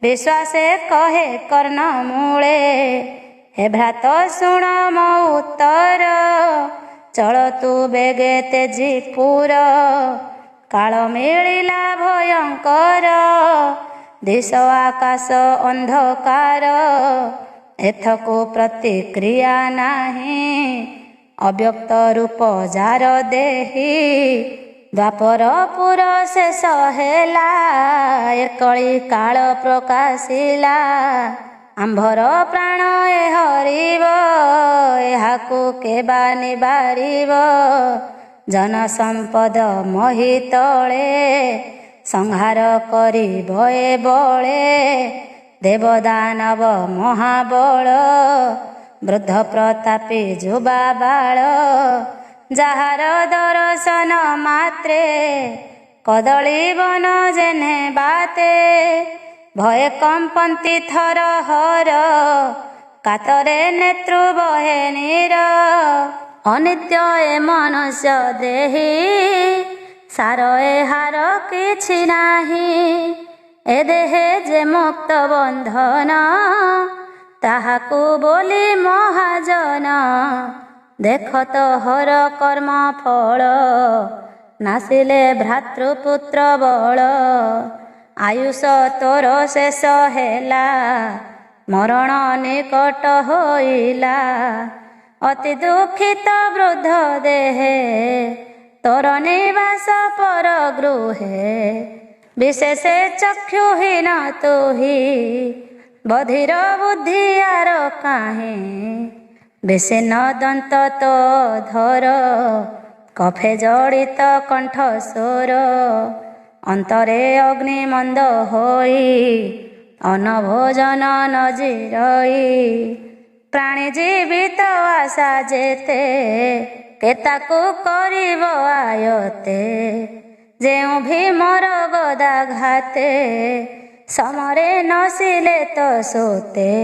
ବିଶ୍ୱାସେ କହେ କର୍ଣ୍ଣ ମୂଳେ। ହେ ଭ୍ରାତ ଶୁଣ ମୋ ଉତ୍ତର, ଚଳ ତୁ ବେଗେ ତେଜି ପୁର। କାଳ ମିଳିଲା ଭୟଙ୍କର, ଦିଶ ଆକାଶ ଅନ୍ଧକାର। ଏଥକୁ ପ୍ରତିକ୍ରିୟା ନାହିଁ, ଅବ୍ୟକ୍ତ ରୂପ ଯାର ଦେହି। ଦ୍ୱାପର ପୁର ଶେଷ ହେଲା, ଏକଳି କାଳ ପ୍ରକାଶିଲା। ଆମ୍ଭର ପ୍ରାଣ ଏ ହରିବ, ଏହାକୁ କେବା ନିବାରିବ। ଜନ ସମ୍ପଦ ମୋହି ତଳେ, ସଂହାର କରିବ ଏ ବଳେ। ଦେବଦାନବ ମହାବଳ, ବୃଦ୍ଧ ପ୍ରତାପୀ ଯୁବା ବାଳ। ଯାହାର ଦର୍ଶନ ମାତ୍ରେ, କଦଳୀ ବନ ଯେହ୍ନେ ବାତେ। ଭୟେ କମ୍ପନ୍ତି ଥର ହର, କାତରେ ନେତ୍ରୁ ବହେ ନୀର। ଅନିତ୍ୟ ଏ ମନୁଷ୍ୟ ଦେହି, ସାର ଏହାର କିଛି ନାହିଁ। ଏ ଦେହେ ଯେ ମୁକ୍ତ ବନ୍ଧନ, ତାହାକୁ ବୋଲି ମହାଜନ। ଦେଖ ତୋହର କର୍ମ ଫଳ, ନାସିଲେ ଭ୍ରାତୃପୁତ୍ର ବଳ। ଆୟୁଷ ତୋର ଶେଷ ହେଲା, ମରଣ ନିକଟ ହୋଇଲା। ଅତି ଦୁଃଖିତ ବୃଦ୍ଧ ଦେହେ, ତୋର ନିବାସ ପର ଗୃହେ। ବିଶେଷ ଚକ୍ଷୁହୀନ ତୁହି, ବଧିର ବୁଦ୍ଧି ଆର କାହିଁ। ବିଷିନ୍ନ ଦନ୍ତ ତୋ ଧର, କଫେ ଜଡ଼ିତ କଣ୍ଠ ସ୍ୱର। ଅନ୍ତରେ ଅଗ୍ନି ମନ୍ଦ ହୋଇ, ଅନ୍ନ ଭୋଜନ ନ ଜିରଇ। ପ୍ରାଣୀ ଜୀବିତ ଆଶା ଯେତେ, କେତାକୁ କରିବ ଆୟତେ। ଯେଉଁ ଭୀମର ଗଦା ଘାତେ, ସମରେ ନସିଲେ ତ ସୋତେ।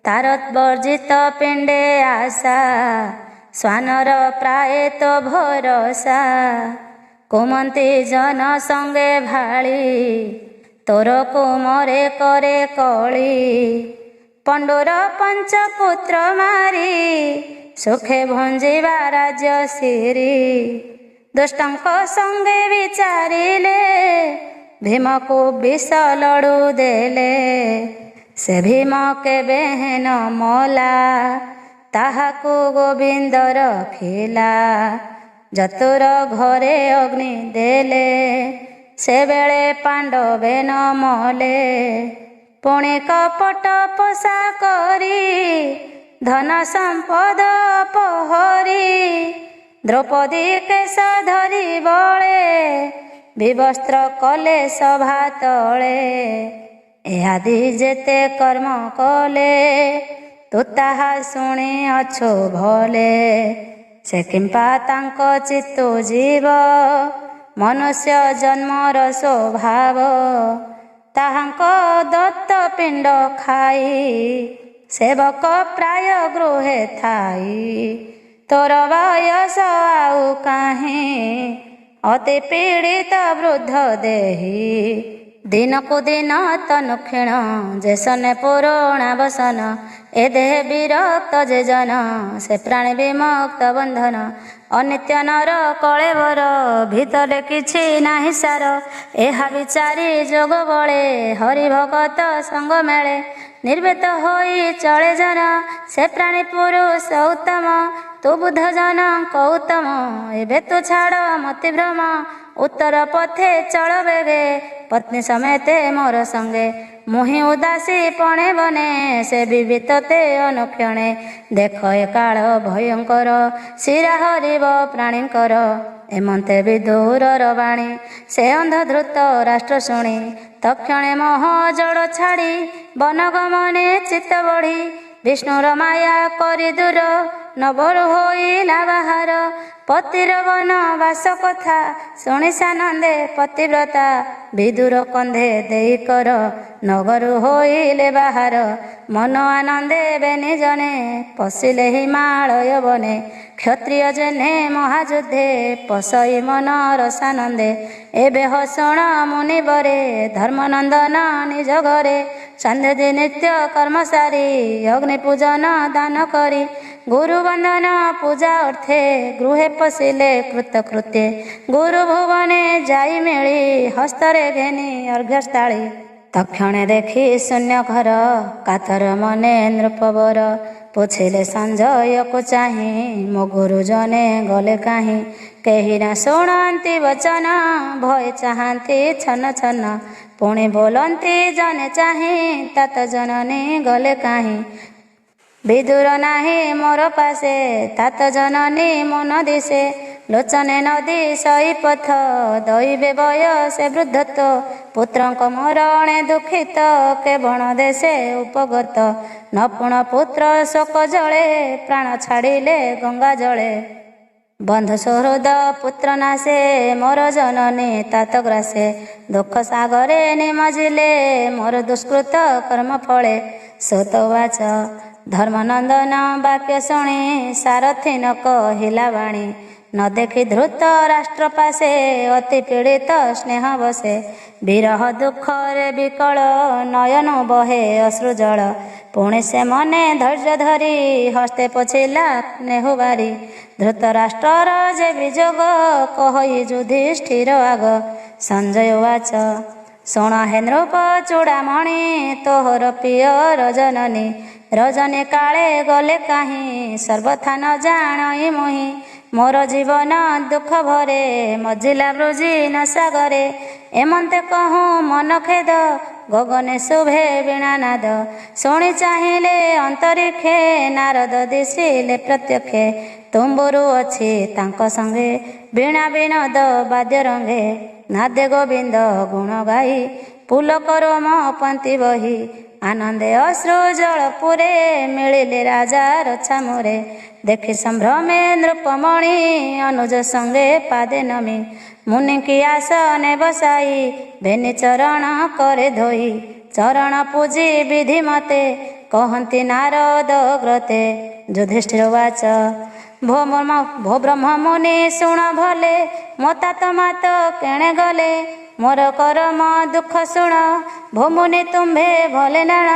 ତାର ବର୍ଜିତ ପିଣ୍ଡେ ଆଶା, ଶ୍ୱାନର ପ୍ରାୟ ତ ଭରସା। କୁମନ୍ତି ଜନ ସଙ୍ଗେ ଭାଳି, ତୋର କୁମରେ କରେ କଳି। ପଣ୍ଡୁର 5 ପୁତ୍ର ମାରି, ସୁଖେ ଭଞ୍ଜିବା ରାଜ୍ୟ ସିରି। ଦୁଷ୍ଟଙ୍କ ସଙ୍ଗେ ବିଚାରିଲେ, ଭୀମକୁ ବିଷ ଲଡୁ ଦେଲେ। ସେ ଭୀମ କେବେ ହେନ ମଲା, ତାହାକୁ ଗୋବିନ୍ଦ ରଖିଲା। ଯତୁର ଘରେ ଅଗ୍ନି ଦେଲେ, ସେବେଳେ ପାଣ୍ଡବେ ନ ମଲେ। ପୁଣି କପଟ ପୋଷା କରି, ଧନ ସମ୍ପଦ ଅପହରି। ଦ୍ରୌପଦୀ କେଶ ଧରି ବଳେ, ବିବସ୍ତ୍ର କଲେ ସଭା ତଳେ। ଏହାଦି ଯେତେ କର୍ମ କଲେ, ତୁ ତାହା ଶୁଣି ଅଛୁ ଭଲେ। ସେ କିମ୍ପା ତାଙ୍କ ଚିତ୍ତୁ ଜୀବ, ମନୁଷ୍ୟ ଜନ୍ମର ସ୍ୱଭାବ। ତାହାଙ୍କ ଦତ୍ତ ପିଣ୍ଡ ଖାଇ, ସେବକ ପ୍ରାୟ ଗୃହେ ଥାଇ। ତୋର ବୟସ ଆଉ କାହିଁ, ଅତି ପୀଡ଼ିତ ବୃଦ୍ଧ ଦେହି। ଦିନକୁ ଦିନ ତନୁ କ୍ଷୀଣ, ଯେସନେ ପୁରୁଣା ବସନ। ଏ ଦେହ ବିରକ୍ତ ଯେ ଜନ, ସେ ପ୍ରାଣୀ ବିମୁକ୍ତ ବନ୍ଧନ। ଅନିତ୍ୟ ନର କଳେବର, ଭିତରେ କିଛି ନାହିଁ ସାର। ଏହା ବିଚାରି ଯୋଗ ବଳେ, ହରି ଭଗତ ସଙ୍ଗ ମେଳେ। ନିର୍ବେଦ ହୋଇ ଚଳେ ଜନ, ସେ ପ୍ରାଣୀ ପୁରୁଷ ଉତ୍ତମ। ତୁ ବୁଦ୍ଧ ଜନ କୌତମ, ଏବେ ତୁ ଛାଡ଼ ମତି ଭ୍ରମ। ଉତ୍ତର ପଥେ ଚଳ ବେଗେ, ପତ୍ନୀ ସಮೇତେ ମୋର ସଙ୍ଗେ। ମୁହିଁ ଉଦାସୀ ପଣେ ବନେ, ସେ ବିବିତତେ ଅନୁକ୍ଷଣେ। ଦେଖ ଏ କାଳ ଭୟଙ୍କର, ଶିରା ହରିବ ପ୍ରାଣୀଙ୍କର। ଏମନ୍ତେ ବିଦୁରର ବାଣୀ, ସେ ଅନ୍ଧ ଧୃତ ରାଷ୍ଟ୍ର ଶୁଣି। ତକ୍ଷଣେ ମୋହ ଜଡ଼ ଛାଡ଼ି, ବନଗମନେ ଚିତ୍ତ ବଢ଼ି। ବିଷ୍ଣୁର ମାୟା କରି ଦୂର, ନବରୁ ହୋଇଲା ବାହାର। ପତିର ବନବାସ କଥା, ଶୁଣି ସାନନ୍ଦେ ପତିବ୍ରତା। ବିଦୁର କନ୍ଧେ ଦେଇ କର, ନଗରୁ ହୋଇଲେ ବାହାର। ମନ ଆନନ୍ଦେ ବେନି ଜନେ, ପଶିଲେ ହିମାଳୟ ବନେ। କ୍ଷତ୍ରିୟ ଜେହ୍ନେ ମହାଯୁଦ୍ଧେ, ପଶଇ ମନ ରସାନନ୍ଦେ। ଏବେ ହ ଶୁଣ ମୁନିବରେ, ଧର୍ମନନ୍ଦନ ନିଜ ଘରେ। ସନ୍ଧ୍ୟାଦି ନିତ୍ୟ କର୍ମ ସାରି, ଅଗ୍ନି ପୂଜନ ଦାନ କରି। ଗୁରୁ ବନ୍ଦନ ପୂଜା ଅର୍ଥେ, ଗୃହେ ପଶିଲେ କୃତକୃତ୍ୟେ। ଗୁରୁ ଭୁବନେ ଯାଇ ମିଳି, ହସ୍ତରେ ଘେନି ଅର୍ଘ୍ୟସ୍ଥାଳି। ତକ୍ଷଣେ ଦେଖି ଶୂନ୍ୟ ଘର, କାତର ମନେ ନୃପବର। ପୁଛିଲେ ସଞ୍ଜୟକୁ ଚାହିଁ, ମୋ ଗୁରୁଜନେ ଗଲେ କାହିଁ। କେହି ନା ଶୁଣନ୍ତି ବଚନ, ଭୟ ଚାହାନ୍ତି ଛନ ଛନ। ପୁଣି ବୋଲନ୍ତି ଜନେ ଚାହିଁ, ତାତ ଜନନୀ ଗଲେ କାହିଁ। ବିଦୁର ନାହିଁ ମୋର ପାଶେ, ତାତ ଜନନୀ ମନ ଦିଶେ। ଲୋଚନେ ନଦୀ ସଇ ପଥ, ଦଇବେ ବୟସେ ବୃଦ୍ଧତ୍ୱ। ପୁତ୍ରଙ୍କ ମରଣେ ଦୁଃଖିତ, କେବଣ ଦେଶେ ଉପଗତ। ନପୁଣ ପୁତ୍ର ଶୋକ ଜଳେ, ପ୍ରାଣ ଛାଡ଼ିଲେ ଗଙ୍ଗା ଜଳେ। ବନ୍ଧୁ ସୁହୃଦ ପୁତ୍ର ନାଶେ, ମୋର ଜନନୀ ତାତ ଗ୍ରାସେ। ଦୁଃଖ ସାଗରେ ନିମଜିଲେ, ମୋର ଦୁଷ୍କୃତ କର୍ମ ଫଳେ। ସୁତ ଉବାଚ ଧର୍ମନନ୍ଦନ ବାକ୍ୟ ଶୁଣି, ସାରଥି ନ କହିଲା ବାଣୀ। ନ ଦେଖି ଧୃତ ରାଷ୍ଟ୍ର ପାଶେ, ଅତି ପୀଡ଼ିତ ସ୍ନେହ ବସେ। ବିରହ ଦୁଃଖରେ ବିକଳ, ନୟନ ବହେ ଅଶ୍ରୁ ଜଳ। ପୁଣି ସେ ମନେ ଧୈର୍ଯ୍ୟ ଧରି, ହସ୍ତେ ପୋଛିଲା ନେହୁ ବାରି। ଧୃତ ରାଷ୍ଟ୍ରର ଯେ ବିଯୋଗ, କହଇ ଯୁଧିଷ୍ଠିର ଆଗ। ସଞ୍ଜୟ ଉବାଚ ଶୁଣ ହେ ନୃପ ଚୂଡ଼ାମଣି, ତୋହର ପ୍ରିୟ ରଜନୀ। ରଜନୀ କାଳେ ଗଲେ କାହିଁ, ସର୍ବଥା ନ ଜାଣଇ ମୁହିଁ। ମୋର ଜୀବନ ଦୁଃଖ ଭରେ, ମଜିଲା ବୃଜି ନ ସାଗରେ। ଏମନ୍ତେ କହୁଁ ମନ ଖେଦ, ଗଗନେ ଶୁଭେ ବୀଣାନାଦ। ଶୁଣି ଚାହିଁଲେ ଅନ୍ତରିକ୍ଷେ, ନାରଦ ଦିଶିଲେ ପ୍ରତ୍ୟକ୍ଷେ। ତୁମ୍ବୁରୁ ଅଛି ତାଙ୍କ ସଙ୍ଗେ, ବୀଣା ବିନୋଦ ବାଦ୍ୟ ରଙ୍ଗେ। ନାଦେ ଗୋବିନ୍ଦ ଗୁଣ ଗାଇ, ପୁଲକର ମୋ ପନ୍ତି ବହି। ଆନନ୍ଦେ ଅଶ୍ରୁ ଜଳ ପୁରେ, ମିଳିଲେ ରାଜା ରଛା ମୋରେ। ଦେଖି ସମ୍ଭ୍ରମେ ନୃପମଣି, ଅନୁଜ ସଙ୍ଗେ ପାଦେ ନମି। ମୁନିକି ଆସନେ ବସାଇ, ବେନି ଚରଣ କରେ ଧୋଇ। ଚରଣ ପୂଜି ବିଧି ମତେ, କହନ୍ତି ନାରଦ ଗ୍ରତେ। ଯୁଧିଷ୍ଠିର ଉବାଚ ଭୋ ବ୍ରହ୍ମ ମୁନି ଶୁଣ ଭଲେ, ମତାତ ମାତ କେଣେ ଗଲେ। ମୋର କରମ ଦୁଃଖ ଶୁଣ, ଭୋମୁନି ତୁମ୍ଭେ ଭଲେ ନାଣ।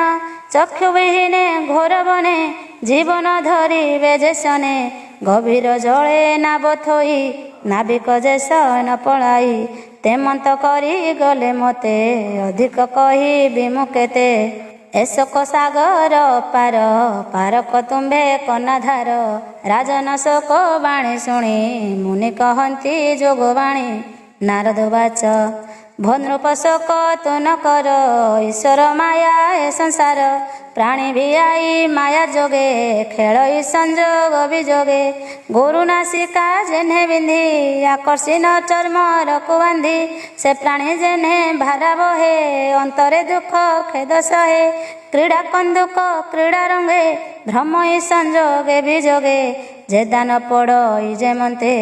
ଚକ୍ଷୁ ବିହୀନେ ଘୋର ବନେ, ଜୀବନ ଧରିବେ ଯେ ଶନେ। ଗଭୀର ଜଳେ ନାବ ଥୋଇ, ନାବିକ ଯେଶ ନ ପଳାଇ। ତେମନ୍ତ କରି ଗଲେ ମତେ, ଅଧିକ କହିବି ମୁଁ କେତେ। ଏଶୋକ ସାଗର ପାର ପାରକ ତୁମ୍ଭେ କନାଧାର। ରାଜନ ଶୋକ ବାଣୀ ଶୁଣି ମୁନି କହନ୍ତି ଯୋଗବାଣୀ। ନାରଦ ବାଚ ଭନୃପ ଶୋକ ତୁ ନ କର ଈଶ୍ୱର ମାୟା ଏ ସଂସାର। ପ୍ରାଣୀ ଭିଆଇ ମାୟା ଯୋଗେ ଖେଳଇ ସଂଯୋଗ ବିଯୋଗେ। ଗୋରୁ ନାସିକା ଜେହ୍ନେ ବିନ୍ଧି ଆକର୍ଷିଣ ଚର୍ମ ରକୁ ବାନ୍ଧି। ସେ ପ୍ରାଣୀ ଜେହ୍ନେ ଭାରା ବହେ ଅନ୍ତରେ ଦୁଃଖ ଖେଦ ସହେ। କ୍ରୀଡ଼ା କନ୍ଦୁକ କ୍ରୀଡ଼ା ରଙ୍ଗେ ଭ୍ରମଇ ସଂଯୋଗେ ବିଯୋଗେ। ଯେ ଦାନ ପଡ଼ଇ ଯେମନ୍ତେ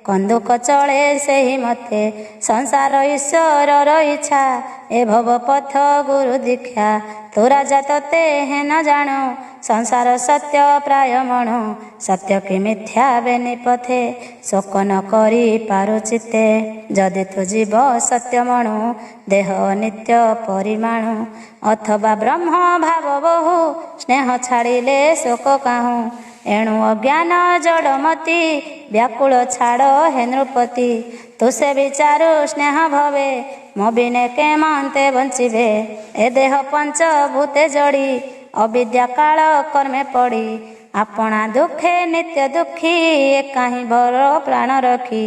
କନ୍ଦୁକ ଚଳେ ସେହି ମତେ। ସଂସାର ଈଶ୍ୱରର ଇଚ୍ଛା ଏ ଭବ ପଥ ଗୁରୁ ଦୀକ୍ଷା। ତୁ ରାଜା ତତେ ହେନ ଜାଣୁ ସଂସାର ସତ୍ୟ ପ୍ରାୟ ମଣୁ। ସତ୍ୟ କି ମିଥ୍ୟା ବେନି ପଥେ ଶୋକ ନ କରି ପାରୁ ଚିତେ। ଯଦି ତୁ ଯିବ ସତ୍ୟ ମଣୁ ଦେହ ନିତ୍ୟ ପରିମାଣୁ। ଅଥବା ବ୍ରହ୍ମ ଭାବ ବହୁ ସ୍ନେହ ଛାଡ଼ିଲେ ଶୋକ କାହୁଁ। ଏଣୁ ଅଜ୍ଞାନ ଜଡ଼ମତି ବ୍ୟାକୁଳ ଛାଡ଼ ହେ ନୃପତି। ତୁ ସେ ବିଚାରୁ ସ୍ନେହ ଭବେ ମୋ ବିନେ କେମନ୍ତେ ବଞ୍ଚିବେ। ଏ ଦେହ ପଞ୍ଚଭୂତେ ଜଡ଼ି ଅବିଦ୍ୟା କାଳ କର୍ମେ ପଡ଼ି। ଆପଣା ଦୁଃଖେ ନିତ୍ୟ ଦୁଃଖୀ କାହିଁ ବର ପ୍ରାଣ ରଖି।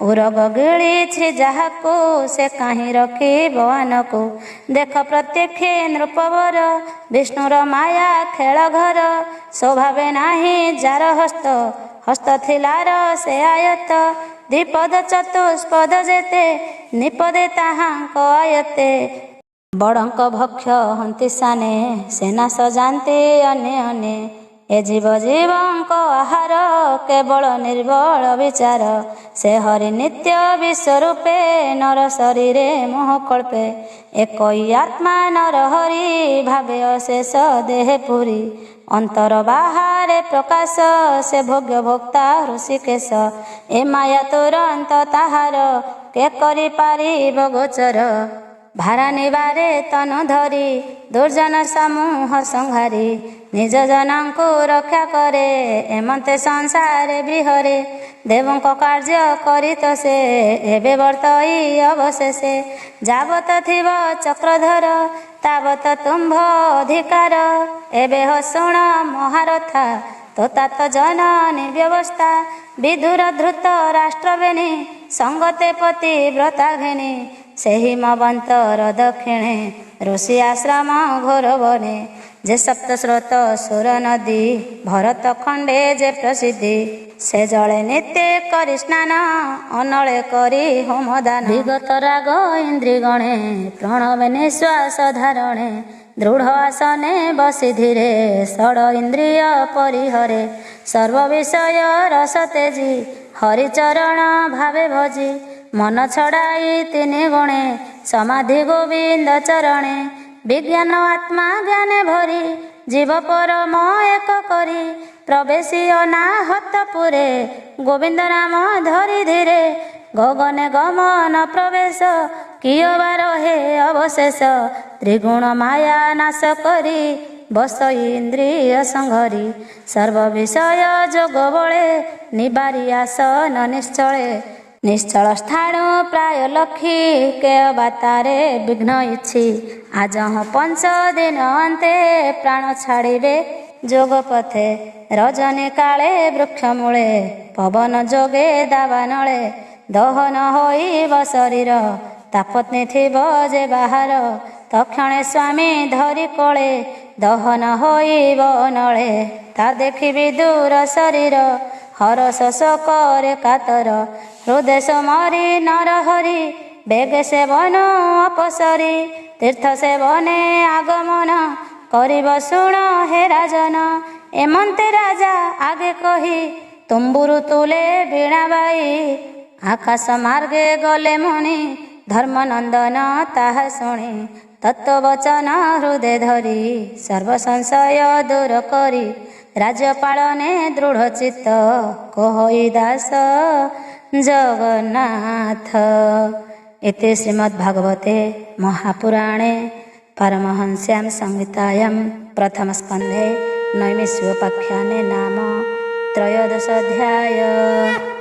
ଉରଗ ଗିଳିଛି ଯାହାକୁ ସେ କାହିଁ ରଖିବ ଆନକୁ। ଦେଖ ପ୍ରତ୍ୟକ୍ଷେ ନୃପବର ବିଷ୍ଣୁର ମାୟା ଖେଳ ଘର। ସ୍ୱଭାବେ ନାହିଁ ଯାର ହସ୍ତ ହସ୍ତ ଥିଲାର ସେ ଆୟତ। ଦ୍ୱିପଦ ଚତୁଷ୍ପଦ ଯେତେ ନିପଦେ ତାହାଙ୍କ ଆୟତେ। ବଡ଼ଙ୍କ ଭକ୍ଷ ହନ୍ତି ସାନେ ସେ ନାଶ ଯାନ୍ତି ଅନେ ଅନେ। ଏ ଜୀବ ଜୀବଙ୍କ ଆହାର କେବଳ ନିର୍ବଳ ବିଚାର। ସେ ହରି ନିତ୍ୟ ବିଶ୍ୱରୂପେ ନର ଶରୀରେ ମୋହ କଳ୍ପେ। ଏକଇ ଆତ୍ମା ନର ହରି ଭାବେ ଅଶେଷ ଦେହେ ପୁରୀ। ଅନ୍ତର ବାହାରେ ପ୍ରକାଶ ସେ ଭୋଗ୍ୟ ଭୋକ୍ତା ହୃଷିକେଶ। ଏ ମାୟା ତୁରନ୍ତ ତାହାର କେ କରି ପାରିବ ଗୋଚର। ଭାରା ନିବାରେ ତନୁ ଧରି ଦୁର୍ଜନ ସମୂହ ସଂହାରି। ନିଜ ଜନଙ୍କୁ ରକ୍ଷା କରେ ଏମନ୍ତେ ସଂସାରେ ବିହରେ। ଦେବଙ୍କ କାର୍ଯ୍ୟ କରିତ ସେ ଏବେ ବର୍ତ୍ତଇ ଅବଶେଷେ। ଯାବତ ଥିବ ଚକ୍ରଧର ତାବତ ତୁମ୍ଭ ଅଧିକାର। ଏବେ ହ ଶୁଣ ମହାରଥା ତୋତାତ ଜନନୀ ବ୍ୟବସ୍ଥା। ବିଦୁର ଧୃତ ରାଷ୍ଟ୍ରବେଣୀ ସଙ୍ଗତେ ପତି ବ୍ରତା ଘେନି। ସେହି ମବନ୍ତର ଦକ୍ଷିଣେ ଋଷି ଆଶ୍ରମ ଘୋର ବନେ। ଯେ ସପ୍ତ ସ୍ରୋତ ସୁର ନଦୀ ଭରତ ଖଣ୍ଡେ ଯେ ପ୍ରସିଦ୍ଧି। ସେ ଜଳେ ନିତ୍ୟ କରି ସ୍ନାନ ଅନଳେ କରି ହୋମ ଦାନ। ବିଗତ ରାଗ ଇନ୍ଦ୍ରିଗଣେ ପ୍ରଣବେ ନିଶ୍ୱାସ ଧାରଣେ। ଦୃଢ଼ ଆସନେ ବସି ଧୀରେ ଷଡ଼ ଇନ୍ଦ୍ରିୟ ପରିହରେ। ସର୍ବ ବିଷୟ ରସ ତେଜି ହରିଚରଣ ଭାବେ ଭଜି। ମନ ଛଡ଼ାଇ ତିନି ଗୁଣେ ସମାଧି ଗୋବିନ୍ଦ ଚରଣେ। ବିଜ୍ଞାନ ଆତ୍ମା ଜ୍ଞାନେ ଭରି ଜୀବ ପରମ ଏକ କରି। ପ୍ରବେଶୀ ଅନାହତ ପୁରେ ଗୋବିନ୍ଦ ନାମ ଧରି ଧୀରେ। ଗଗନେ ଗମନ ପ୍ରବେଶ କିଏ ବା ରହେ ଅବଶେଷ। ତ୍ରିଗୁଣ ମାୟା ନାଶ କରି ବସଇ ଇନ୍ଦ୍ରିୟ ସଂଘରି। ସର୍ବ ବିଷୟ ଯୋଗ ବଳେ ନିବାରି ଆସନ ନିଶ୍ଚଳେ। ନିଶ୍ଚଳ ସ୍ଥାଣୁ ପ୍ରାୟ ଲକ୍ଷୀ କେ ଅବାତାରେ ବିଘ୍ନ ଇଛି। ଆଜହ ପଞ୍ଚ ଦିନ ଅନ୍ତେ ପ୍ରାଣ ଛାଡ଼ିବେ ଯୋଗ ପଥେ। ରଜନୀ କାଳେ ବୃକ୍ଷ ମୂଳେ ପବନ ଯୋଗେ ଦାବାନଳେ। ଦହନ ହୋଇବ ଶରୀର ତାପତ୍ନୀ ଥିବ ଯେ ବାହାର। ତକ୍ଷଣେ ସ୍ୱାମୀ ଧରି କୋଳେ ଦହନ ହୋଇବ ନଳେ। ତା ଦେଖିବି ଦୂର ଶରୀର ହରସ ଶୋକରେ କାତର। ହୃଦୟ ମରି ନରହରି ବେଗ ସେବନ ଅପସରି। ତୀର୍ଥ ସେବନେ ଆଗମନ କରିବ ଶୁଣ ହେ ରାଜନ। ଏମନ୍ତେ ରାଜା ଆଗେ କହି ତୁମ୍ବୁରୁ ତୁଲେ ବୀଣା ବାଇ। ଆକାଶ ମାର୍ଗେ ଗଲେ ମୁନି ଧର୍ମନନ୍ଦନ ତାହା ଶୁଣି। ତତ୍ତ୍ୱବଚନ ହୃଦେ ଧରି ସର୍ବ ସଂଶୟ ଦୂର କରି। ରାଜ୍ୟ ପାଳନେ ଦୃଢ଼ ଚିତ୍ତ କହଇ ଦାସ ଜଗନ୍ନାଥ। इति श्रीमद्भागवते महापुराणे परमहंस्यां संहितायां प्रथमस्कन्धे नैमिषोपाख्याने नाम त्रयोदशोऽध्यायः।